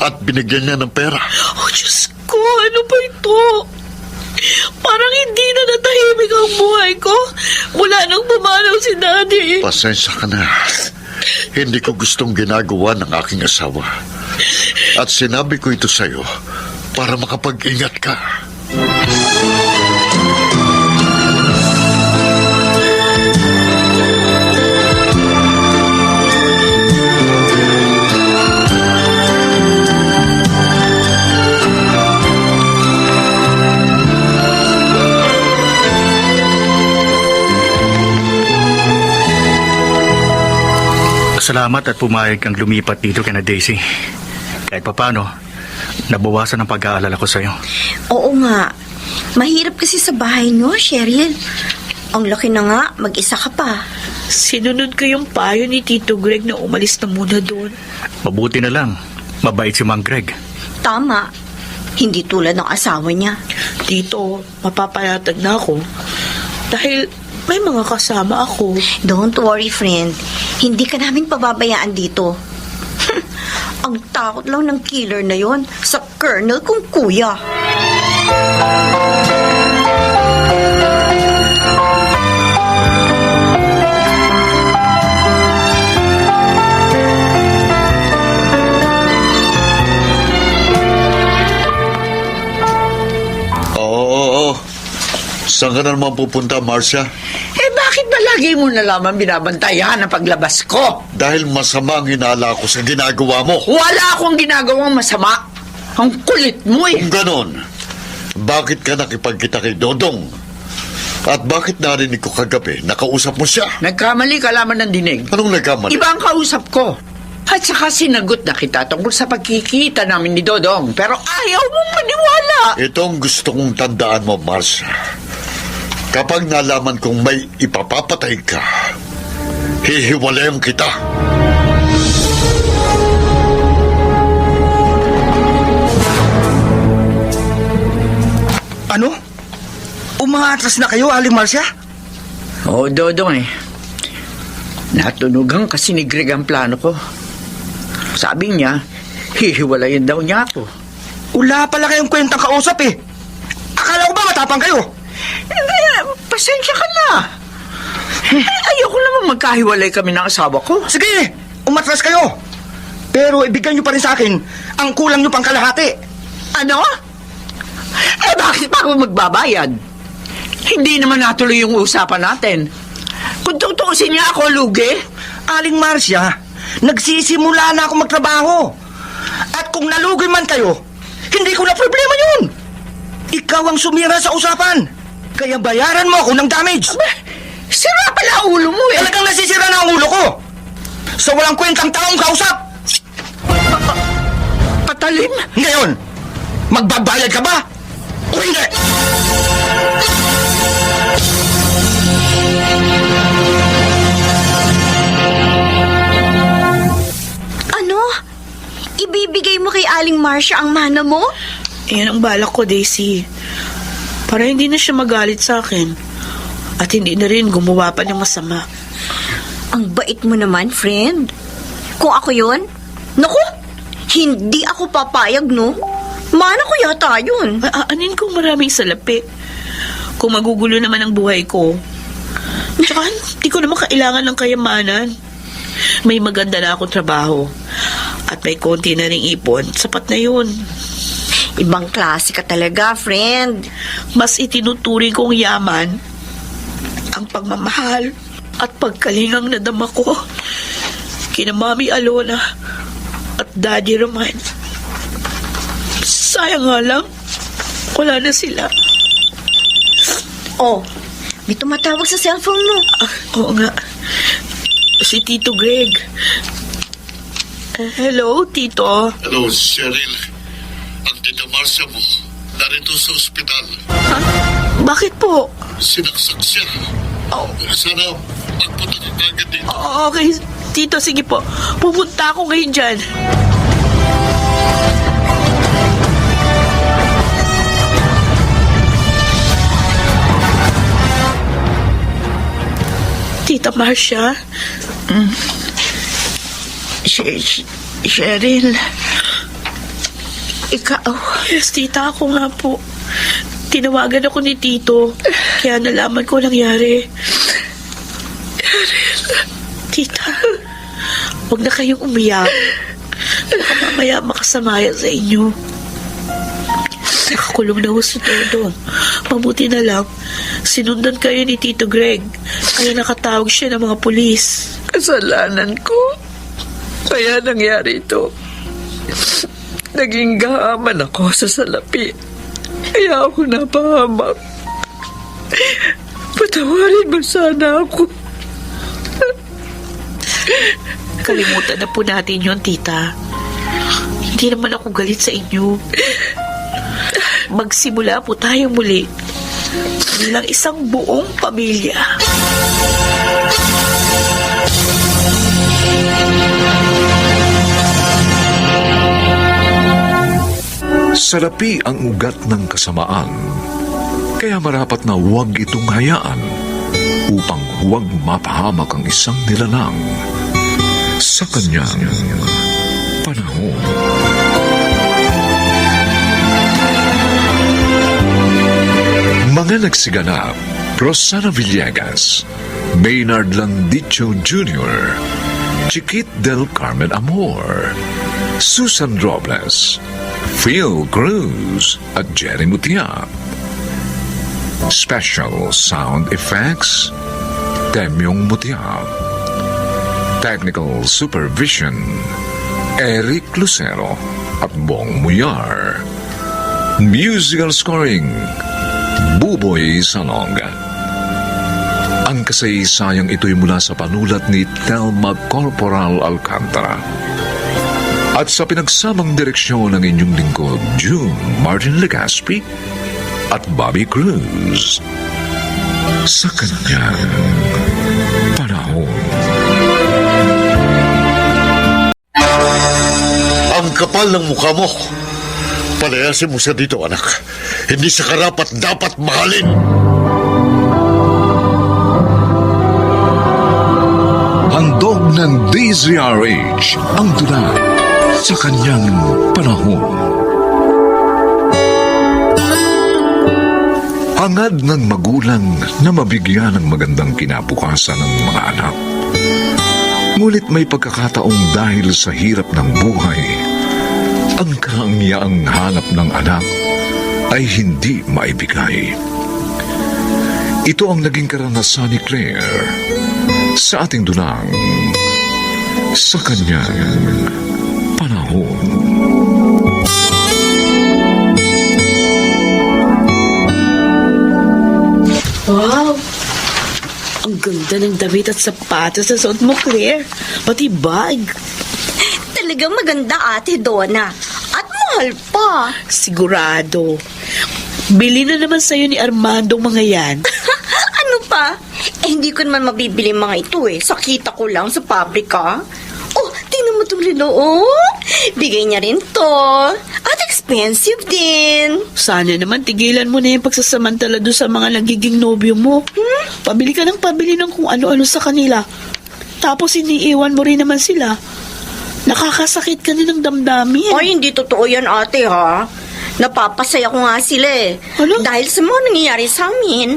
At binigyan niya ng pera. Oh, Diyos ko, ano ba ito? Parang hindi na natahimik ang buhay ko mula nang pumanaw si Daddy. Pasensya ka na. Hindi ko gustong ginagawa ng aking asawa. At sinabi ko ito sa'yo para makapag-ingat ka. Salamat at pumayag kang lumipat dito kina Daisy. Kahit papano, nabawasan ang pag-aalala ko sa'yo. Oo nga. Mahirap kasi sa bahay niyo, Cheryl. Ang laki na nga, mag-isa ka pa. Sinunod ko yung payo ni Tito Greg na umalis na muna doon. Mabuti na lang. Mabait si Mang Greg. Tama. Hindi tulad ng asawa niya. Tito, mapapayatag na ako. Dahil may mga kasama ako. Don't worry, friend. Hindi ka namin pababayaan dito. Ang takot lang ng killer na yon sa colonel kong kuya. Oo. Saan ka na naman pupunta, Marcia? Bakit ba lagi mo na lamang binabantayan ang paglabas ko? Dahil masama ang hinala ko sa ginagawa mo. Wala akong ginagawang masama. Ang kulit mo eh. Kung ganon, bakit ka nakipagkita kay Dodong? At bakit narinig ko kagabi, nakausap mo siya? Nagkamali ka lamang ng dinig. Anong nagkamali? Iba ang kausap ko. At saka sinagot na kita tungkol sa pagkikita namin ni Dodong. Pero ayaw mong maniwala. Ito ang gusto kong tandaan mo, Marcia. Kapag nalaman kong may ipapapatay ka, hihiwalayan kita. Ano? Umaatras na kayo, Aling Marcia? Oo, Dodong eh. Natunugan kasi ni Greg ang plano ko. Sabi niya, hihiwalayan daw niya ako. Wala pala kayong kwentang kausap eh. Akala ko ba matapang kayo? Pasensya ka na. Ayoko naman magkahiwalay kami ng asawa ko. Sige, umatras kayo. Pero ibigay nyo pa rin sa akin ang kulang nyo pang kalahati. Ano? Bakit pa ako magbabayad? Hindi naman natuloy yung usapan natin. Kung tutuusin niya ako, lugi. Aling Marcia, nagsisimula na ako magtrabaho. At kung nalugi man kayo, hindi ko na problema yun. Ikaw ang sumira sa usapan. Kaya bayaran mo ako ng damage. Sira pala ulo mo eh. Talagang nasisira na ang ulo ko. Sa walang kwentang taong kausap. Patalim? Ngayon, magbabayad ka ba? O hindi? Ano? Ibibigay mo kay Aling Marcia ang mana mo? Yan ang balak ko, Daisy. Para hindi na siya magalit sa akin. At hindi na rin gumawa pa ng masama. Ang bait mo naman, friend. Kung ako yun, naku, hindi ako papayag, no? Mana ko yata yun. Aanin kong maraming salapi. Kung magugulo naman ang buhay ko. Tsaka, di ko naman kailangan ng kayamanan. May maganda na akong trabaho. At may konti na ring ipon. Sapat na yun. Ibang klase ka talaga, friend. Mas itinuturing kong yaman ang pagmamahal at pagkalingang nadama ko kina Mami Alona at Daddy Roman. Sayang nga lang, wala na sila. Oh, may tumatawag sa cellphone mo. Oo nga, si Tito Greg. Hello, Tito. Hello, Cheryl. Ang tita Marcia mo, narito sa ospital. Ha? Bakit po? Sinaksak siya. Sana magpunta ka kagad dito. Okay, Tito, sige po. Pupunta ako ngayon dyan. Tita Marcia? Cheryl, ikaw? Yes, tita, ako nga po. Tinawagan ako ni Tito, kaya nalaman ko nangyari. Tita, huwag na kayong umiyak. Baka mamaya makasamayan sa inyo. Nakakulong na ho sa todo. Mabuti na lang, sinundan kayo ni Tito Greg, kaya nakatawag siya ng mga pulis. Kasalanan ko. Kaya nangyari ito. Naging gahaman ako sa salapi. Kaya ako napahamak. Patawarin mo sana ako. Kalimutan na po natin yun, tita. Hindi naman ako galit sa inyo. Magsimula po tayo muli bilang isang buong pamilya. Salapi ang ugat ng kasamaan, kaya marapat na huwag itong hayaan upang huwag mapahamak ang isang nilalang sa kanyang panahon. Mga nagsiganap: Rosana Villegas, Maynard Landicho Jr., Chiquit del Carmen Amor, Susan Robles, Phil Cruz at Jerry Mutia. Special sound effects, Temyong Mutia. Technical supervision, Eric Lucero at Bong Muyar. Musical scoring, Buboy Salonga. Ang kasaysayang ito'y mula sa panulat ni Telma Corporal Alcantara at sa pinagsamang direksyon ng inyong lingkod, June Martin Legaspi at Bobby Cruz. Sa kanyang panahon. Ang kapal ng mukha mo. Palayasin mo siya dito, anak. Hindi sa karapat dapat mahalin. Handog ng DZRH ang tula sa kanyang panahon. Hangad ng magulang na mabigyan ng magandang kinabukasan ng mga anak. Ngunit may pagkakataong dahil sa hirap ng buhay, ang kaangyaang hanap ng anak ay hindi maibigay. Ito ang naging karanasan ni Claire sa ating dulang sa kanyang panahon. ganda ng damit at sapatos na suot mo, Claire. Pati bag. Talagang maganda, Ate Donna. At mahal pa. Sigurado. Bili na naman sa'yo ni Armando mga yan. Ano pa? Hindi ko naman mabibili mga ito Sa kita ko lang sa pabrika. Oh, tingnan mo itong relo, Bigay niya rin to. At expensive din. Sana naman tigilan mo na yung pagsasamantala doon sa mga nagiging nobyo mo. Pabili ka ng pabili ng kung ano-ano sa kanila. Tapos iniiwan mo rin naman sila. Nakakasakit ka din ng damdamin. Ay, hindi totoo yan, ate, ha? Napapasaya ko nga sila Ano? Dahil sa mga nangyayari sa amin.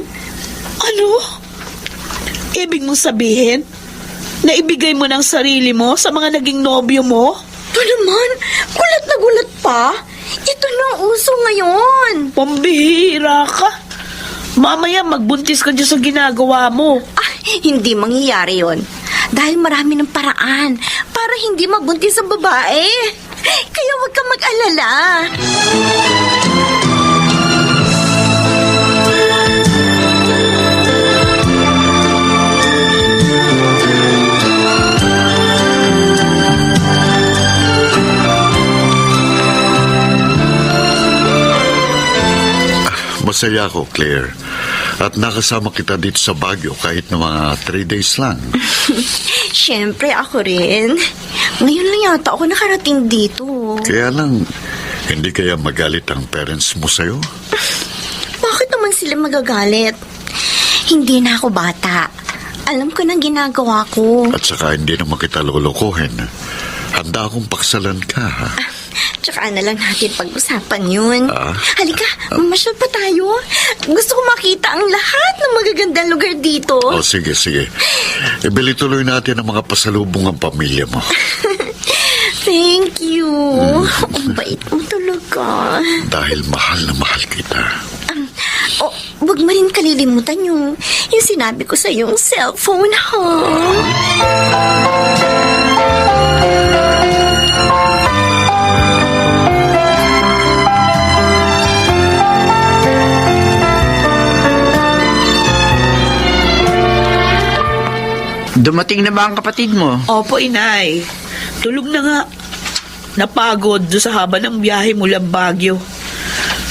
Ano? Ibig mong sabihin, naibigay mo ng sarili mo sa mga naging nobyo mo? Ito naman, gulat na gulat pa. Ito na ang uso ngayon. Pambihira ka. Mamaya magbuntis ka dyan sa ginagawa mo. Hindi mangyayari yon. Dahil marami ng paraan para hindi magbuntis ang babae. Kaya huwag kang mag-alala. Masaya ako, Claire. At nakasama kita dito sa Baguio kahit na mga 3 days lang. Siyempre, ako rin. Ngayon lang yata ako nakarating dito. Kaya lang, hindi kaya magalit ang parents mo sa'yo? Bakit naman sila magagalit? Hindi na ako bata. Alam ko nang ginagawa ko. At saka hindi naman kita lulukuhin. Handa akong paksalan ka, ha? Tsaka na lang natin pag-usapan yun. Ah? Halika, mamasyal pa tayo. Gusto ko makita ang lahat ng magagandang lugar dito. O, sige. Ibili tuloy natin ang mga pasalubong ang pamilya mo. Thank you. Ang bait mo talaga. Dahil mahal na mahal kita. Huwag mo rin kalilimutan yung sinabi ko sa yung cellphone, ha? Dumating na ba ang kapatid mo? Opo, inay. Tulog na nga. Napagod doon sa haba ng biyahe mula Baguio.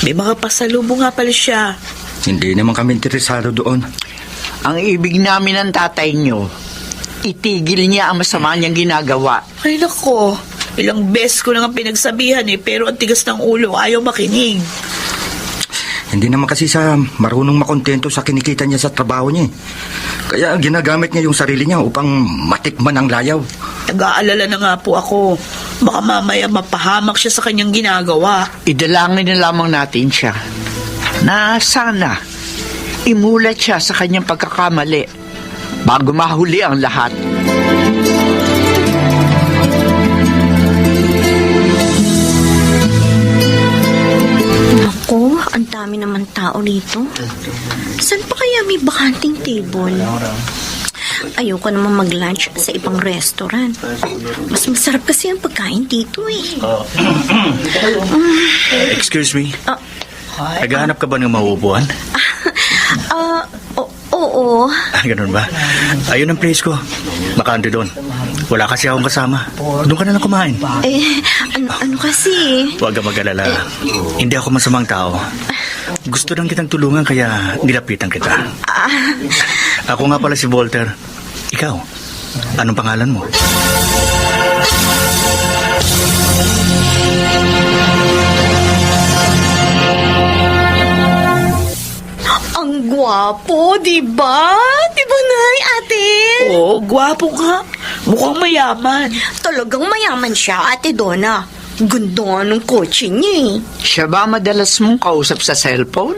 May mga pasalubong nga pala siya. Hindi naman kami interesado doon. Ang ibig namin ng tatay nyo, itigil niya ang masama niyang ginagawa. Ay nako, ilang beses ko na nga pinagsabihan pero ang tigas ng ulo, ayaw makinig. Hindi naman kasi sa marunong makontento sa kinikita niya sa trabaho niya. Kaya ginagamit niya yung sarili niya upang matikman ang layaw. Nag-aalala na nga po ako. Baka mamaya mapahamak siya sa kanyang ginagawa. Idalangin na lamang natin siya na sana imulat siya sa kanyang pagkakamali bago mahuli ang lahat. Naku, ang dami naman tao rito. Saan pa kaya may bakanting table? Ayoko naman mag-lunch sa ibang restaurant. Mas masarap kasi ang pagkain dito Excuse me? Naghahanap ka ba ng mauupuan? Oo. Ganun ba? Ayun ang place ko. Bakante doon. Wala kasi akong kasama. Doon ka na lang kumain. Ano kasi? Huwag ka mag-alala. Hindi ako masamang tao. Gusto lang kitang tulungan kaya nilapitan kita. Ako nga pala si Walter. Ikaw, anong pangalan mo? Ang gwapo, diba? Diba, Nay, ate? Oo, gwapo nga. Mukhang mayaman. Talagang mayaman siya, Ate Donna. Ganda ng kotse niya Siya ba madalas mong kausap sa cellphone?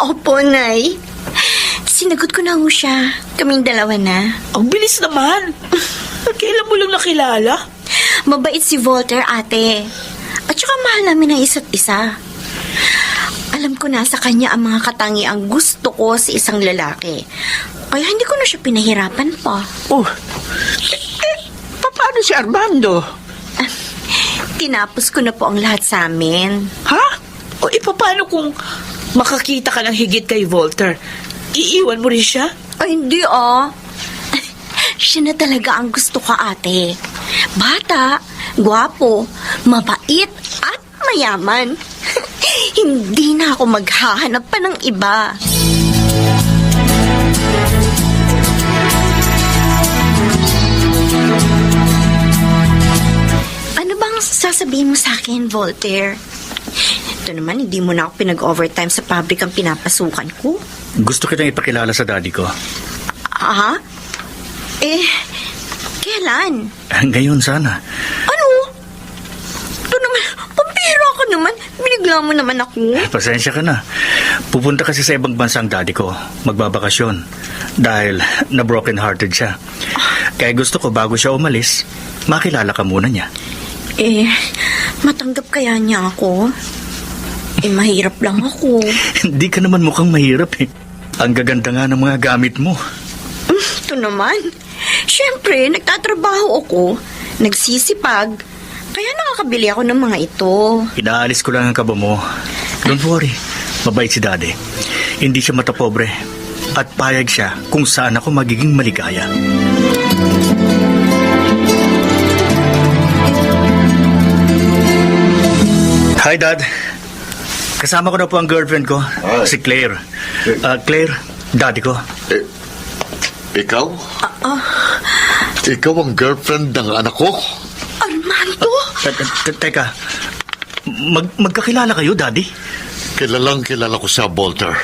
Opo, Nay. Sinagot ko na ho siya. Kaming dalawa na. Ang bilis naman. Kailan mo lang nakilala? Mabait si Walter, ate. At saka mahal namin ang isa't isa. Alam ko na sa kanya ang mga katangiang gusto ko sa isang lalaki. Kaya hindi ko na siya pinahirapan pa. Paano si Armando? Tinapos ko na po ang lahat sa amin. Ha? O paano kung makakita ka ng higit kay Walter? Iiwan mo rin siya? Ay, hindi Siya na talaga ang gusto ko, ate. Bata, gwapo, mabait, at mayaman. Hindi na ako maghahanap pa ng iba. Ano bang sasabihin mo sa akin, Voltaire? Ito naman, hindi mo na ako pinag-overtime sa pabrikang pinapasukan ko. Gusto kitang ipakilala sa daddy ko. Ah? Kailan? Ngayon sana. Ano? Ito naman, pampira ka naman. Binigla mo naman ako. Pasensya ka na. Pupunta kasi sa ibang bansa ang daddy ko. Magbabakasyon. Dahil na broken hearted siya. Kaya gusto ko bago siya umalis, makilala ka muna niya. Matanggap kaya niya ako? Mahirap lang ako. Hindi ka naman mukhang mahirap eh. Ang gaganda nga ng mga gamit mo. Ito naman. Siyempre, nagtatrabaho ako. Nagsisipag. Kaya nakakabili ako ng mga ito. Inaalis ko lang ang kaba mo. Don't worry. Mabait si daddy. Hindi siya matapobre. At payag siya kung saan ako magiging maligaya. Hi, Dad. Kasama ko na po ang girlfriend ko, Hi. si Claire. Claire, daddy ko. Ikaw? Ikaw ang girlfriend ng anak ko? Armando? Teka, magkakilala kayo, daddy? Kilalang kilala ko sa Voltaire.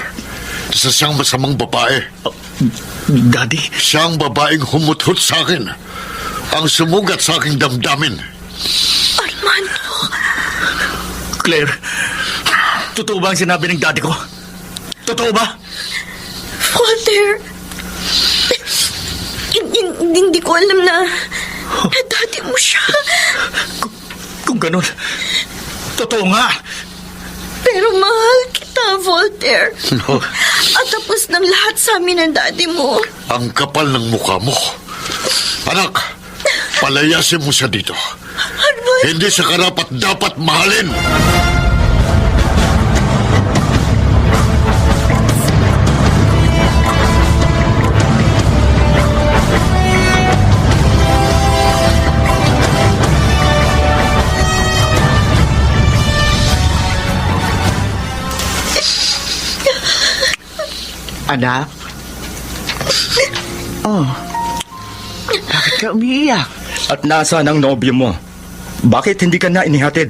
Isa siyang masamang babae. Daddy? Siyang babaeng humuthot sa akin. Ang sumugat sa aking damdamin. Armando? Claire, totoo ba ang sinabi ng daddy ko? Totoo ba? Walter, hindi ko alam na dati mo siya. Kung ganun, totoo nga. Pero mahal kita, Voltaire. No. At tapos ng lahat sa amin ng daddy mo. Ang kapal ng mukha mo. Anak, palayasin mo siya dito. Armando, Hindi siya karapat dapat mahalin. Anak? Oh, bakit ka umiiyak? At nasaan ang nobyo mo? Bakit hindi ka na inihatid?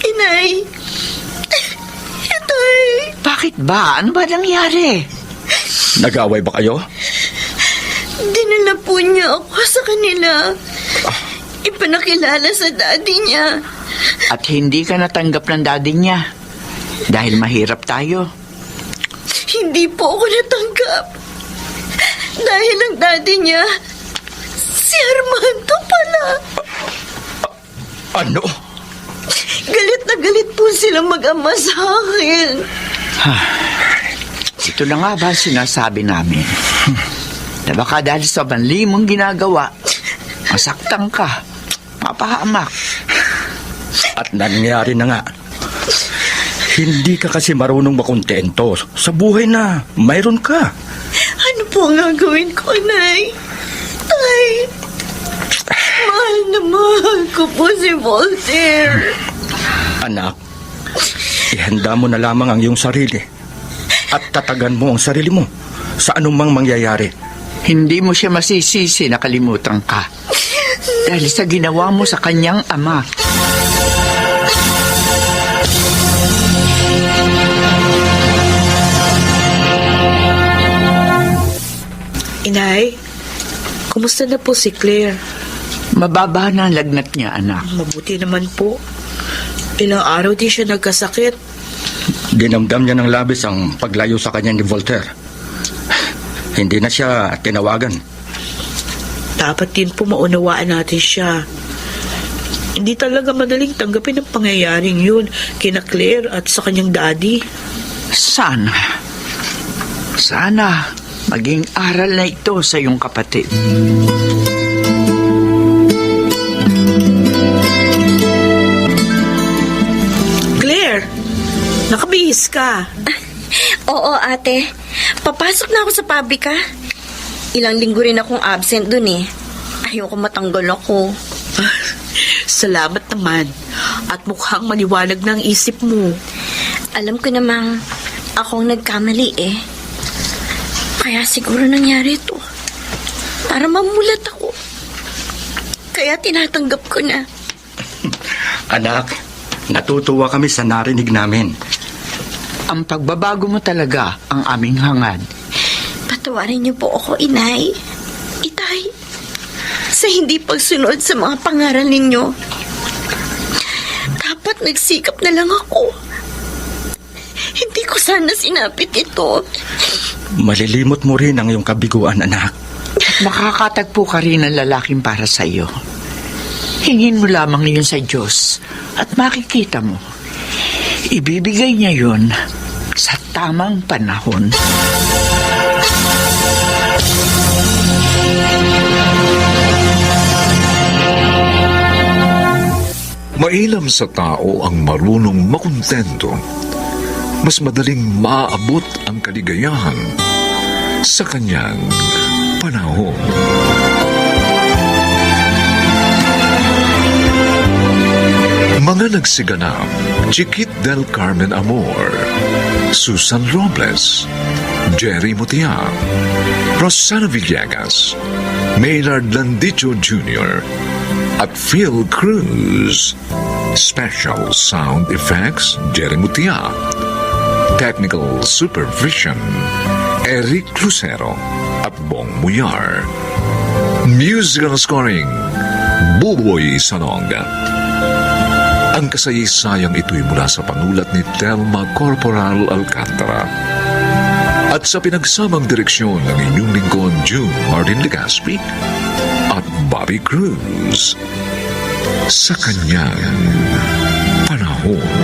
Inay. Itay. Bakit ba? Ano ba nangyari? Nag-away ba kayo? Dinala po niya ako sa kanila. Ipanakilala sa daddy niya. At hindi ka natanggap ng daddy niya? Dahil mahirap tayo. Hindi po ako natanggap. Dahil ang daddy niya, si Armando pala. Ano? Galit na galit po silang mag-ama sa akin. Ito na nga ba ang sinasabi namin? Na baka dahil sa banli mong ginagawa, masaktan ka, mapahamak. At nangyari na nga. Hindi ka kasi marunong makontento sa buhay na mayroon ka. Ano po ang gagawin ko, Nay? Tay, mahal na mahal ko po si Voltaire. Anak, ihanda mo na lamang ang iyong sarili at tatagan mo ang sarili mo sa anumang mangyayari. Hindi mo siya masisisi na kalimutan ka. Dahil sa ginawa mo sa kanyang ama. Inay, kumusta na po si Claire? Mababa na ang lagnat niya, anak. Mabuti naman po. Ilang araw din siya nagkasakit. Dinamdam niya ng labis ang paglayo sa kanya ni Voltaire. Hindi na siya tinawagan. Dapat din po maunawaan natin siya. Hindi talaga madaling tanggapin ang pangyayaring yun kina Claire at sa kanyang daddy. Sana maging aral na ito sa iyong kapatid. Claire, nakabihis ka. Oo, ate. Papasok na ako sa pabrika. Ilang linggo rin akong absent dun eh. Ayoko matanggal ako. Salamat naman. At mukhang maliwanag ng isip mo. Alam ko namang akong nagkamali eh. Kaya siguro nangyari ito. Para mamulat ako. Kaya tinatanggap ko na. Anak, natutuwa kami sa narinig namin. Ang pagbabago mo talaga ang aming hangad. Patawarin niyo po ako, Inay. Itay. Sa hindi pagsunod sa mga pangaral ninyo. Dapat nagsikap na lang ako. Hindi ko sana sinapit ito. Malilimot mo rin ang iyong kabiguan, anak. Makakatagpo ka rin ng lalaking para sa iyo. Hingin mo lamang yun sa Diyos at makikita mo. Ibibigay niya yun sa tamang panahon. Mailam sa tao ang marunong makontento. Mas madaling maaabot ang kaligayahan sa kanyang panahon. Mga nagsiganap, Chiquit del Carmen Amor, Susan Robles, Jerry Mutia, Rosana Villegas, Maynard Landicho Jr., at Phil Cruz. Special sound effects, Jerry Mutia. Technical supervision, Eric Lucero at Bong Muyar. Musical scoring, Buboy Sanog. Ang kasaysayang ito'y mula sa panulat ni Telma Corporal Alcantara at sa pinagsamang direksyon ng inyong lingkod June Martin Legaspi at Bobby Cruz sa kanyang panahon.